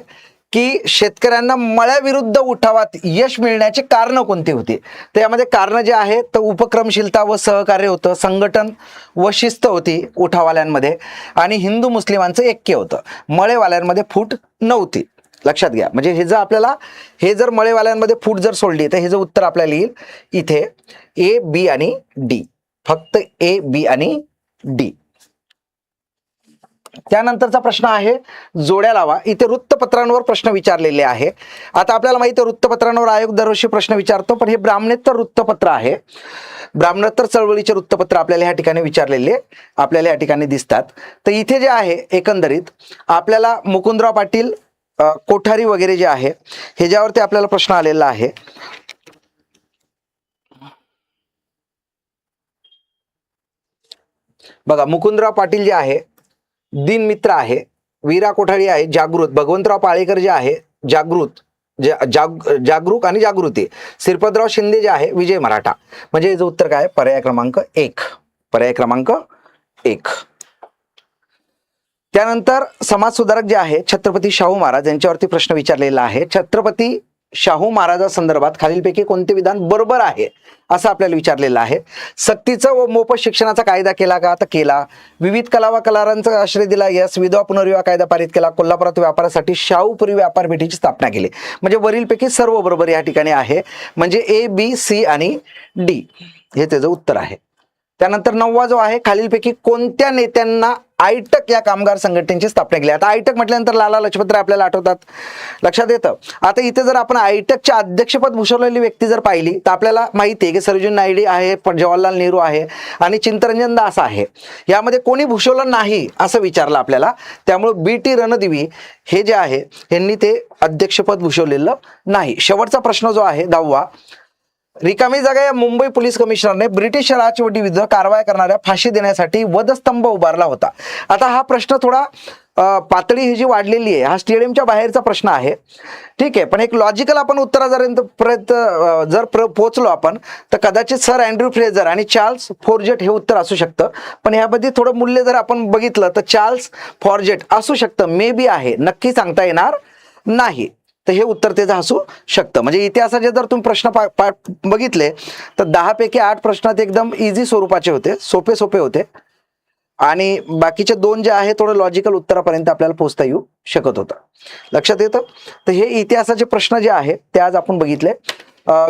की शेतकऱ्यांना मळ्याविरुद्ध उठावात यश मिळण्याचे कारण कोणते होते. तर यामध्ये कारण जे आहे तर उपक्रमशीलता व सहकार्य होतं, संघटन व शिस्त होती उठावाल्यांमध्ये आणि हिंदू मुस्लिमांचं ऐक्य होतं. मळेवाल्यांमध्ये फूट नव्हती. लक्षात घ्या, म्हणजे हे जर मळेवाल्यांमध्ये फूट जर सोडली तर हे जे उत्तर आपल्याला येईल इथे ए, बी आणि डी, फक्त ए, बी आणि डी. त्यानंतरचा प्रश्न आहे जोड्या लावा. इथे वृत्तपत्रांवर प्रश्न विचारलेले आहे. आता आपल्याला माहिती आहे वृत्तपत्रांवर आयोग दरवर्षी प्रश्न विचारतो, पण हे ब्राह्मणेतर वृत्तपत्र आहे. ब्राह्मणोत्तर चळवळीचे वृत्तपत्र आपल्याला या ठिकाणी विचारलेले आपल्याला या ठिकाणी दिसतात. तर इथे जे आहे एकंदरीत आपल्याला मुकुंदराव पाटील, कोठारी वगैरे जे आहे ह्याच्यावरती आपल्याला प्रश्न आलेला आहे. बघा मुकुंदराव पाटील जे आहे दिनमित्र आहे, वीरा कोठारी आहे जागृत, भगवंतराव पाळेकर जे आहे जागरूक आणि जागृती, श्रीपतराव शिंदे जे आहे विजय मराठा. म्हणजे याचं उत्तर काय पर्याय क्रमांक 1. त्यानंतर समाजसुधारक जे आहे छत्रपती शाहू महाराज यांच्यावरती प्रश्न विचारलेला आहे. छत्रपती शाहू महाराजांसंदर्भात खालीलपैकी कोणते विधान बरोबर आहे असं आपल्याला विचारलेलं आहे. सक्तीचं व मोफत शिक्षणाचा कायदा केला का? तर केला. विविध कला व कलाकारांचा आश्रय दिला. यस. विधवा पुनर्विवाह कायदा पारित केला. कोल्हापुरात व्यापारासाठी शाहूपुरी व्यापार पेठेची स्थापना केली. म्हणजे वरीलपैकी सर्व बरोबर या ठिकाणी आहे. म्हणजे ए, बी, सी आणि डी हे त्याचं उत्तर आहे. त्यानंतर 9वा जो आहे, खालीलपैकी कोणत्या नेत्यांना आयटक या कामगार संघटनेची स्थापना केली? आता आयटक म्हटल्यानंतर लाला लजपतराय आपल्याला आठवतात, लक्षात येतं. आता इथे जर आपण आयटकचे अध्यक्षपद भूषवलेली व्यक्ती जर पाहिली तर आपल्याला माहिती आहे की सरोजिनी नायडू आहे, जवाहरलाल नेहरू आहे आणि चित्तरंजन दास आहे. यामध्ये कोणी भूषवलं नाही असं विचारलं आपल्याला. त्यामुळे BT रणदिवे हे जे आहे यांनी ते अध्यक्षपद भूषवलेलं नाही. शेवटचा प्रश्न जो आहे 10वा, रिकामी जागा या मुंबई पोलीस कमिशनरने ब्रिटिश राजवटीविरुद्ध कारवाया करणाऱ्या फाशी देण्यासाठी वधस्तंभ उभारला होता. आता हा प्रश्न थोडा पातळी ही जी वाढलेली आहे, हा स्टेडियमच्या बाहेरचा प्रश्न आहे, ठीक आहे. पण एक लॉजिकल आपण उत्तरापर्यंत जर पोहोचलो आपण तर कदाचित सर अँड्र्यू फ्रेझर आणि चार्ल्स फॉर्जेट हे उत्तर असू शकतं. पण यामध्ये थोडं मूल्य जर आपण बघितलं तर चार्ल्स फॉर्जेट असू शकतं, मे बी आहे, नक्की सांगता येणार नाही. तर हे उत्तर त्याचं असू शकतं. म्हणजे इतिहासाचे जर तुम्ही प्रश्न बघितले तर 10 पैकी 8 प्रश्न एकदम इझी स्वरूपाचे होते, सोपे होते. आणि बाकीचे 2 जे आहे थोडं लॉजिकल उत्तरापर्यंत आपल्याला पोहोचता येऊ शकत होतं. लक्षात येतं. तर हे इतिहासाचे प्रश्न जे आहे ते आज आपण बघितले.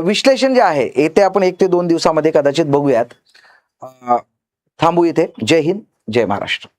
विश्लेषण जे आहे येते आपण 1 ते 2 दिवसामध्ये कदाचित बघूयात. थांबू इथे. जय हिंद, जय महाराष्ट्र.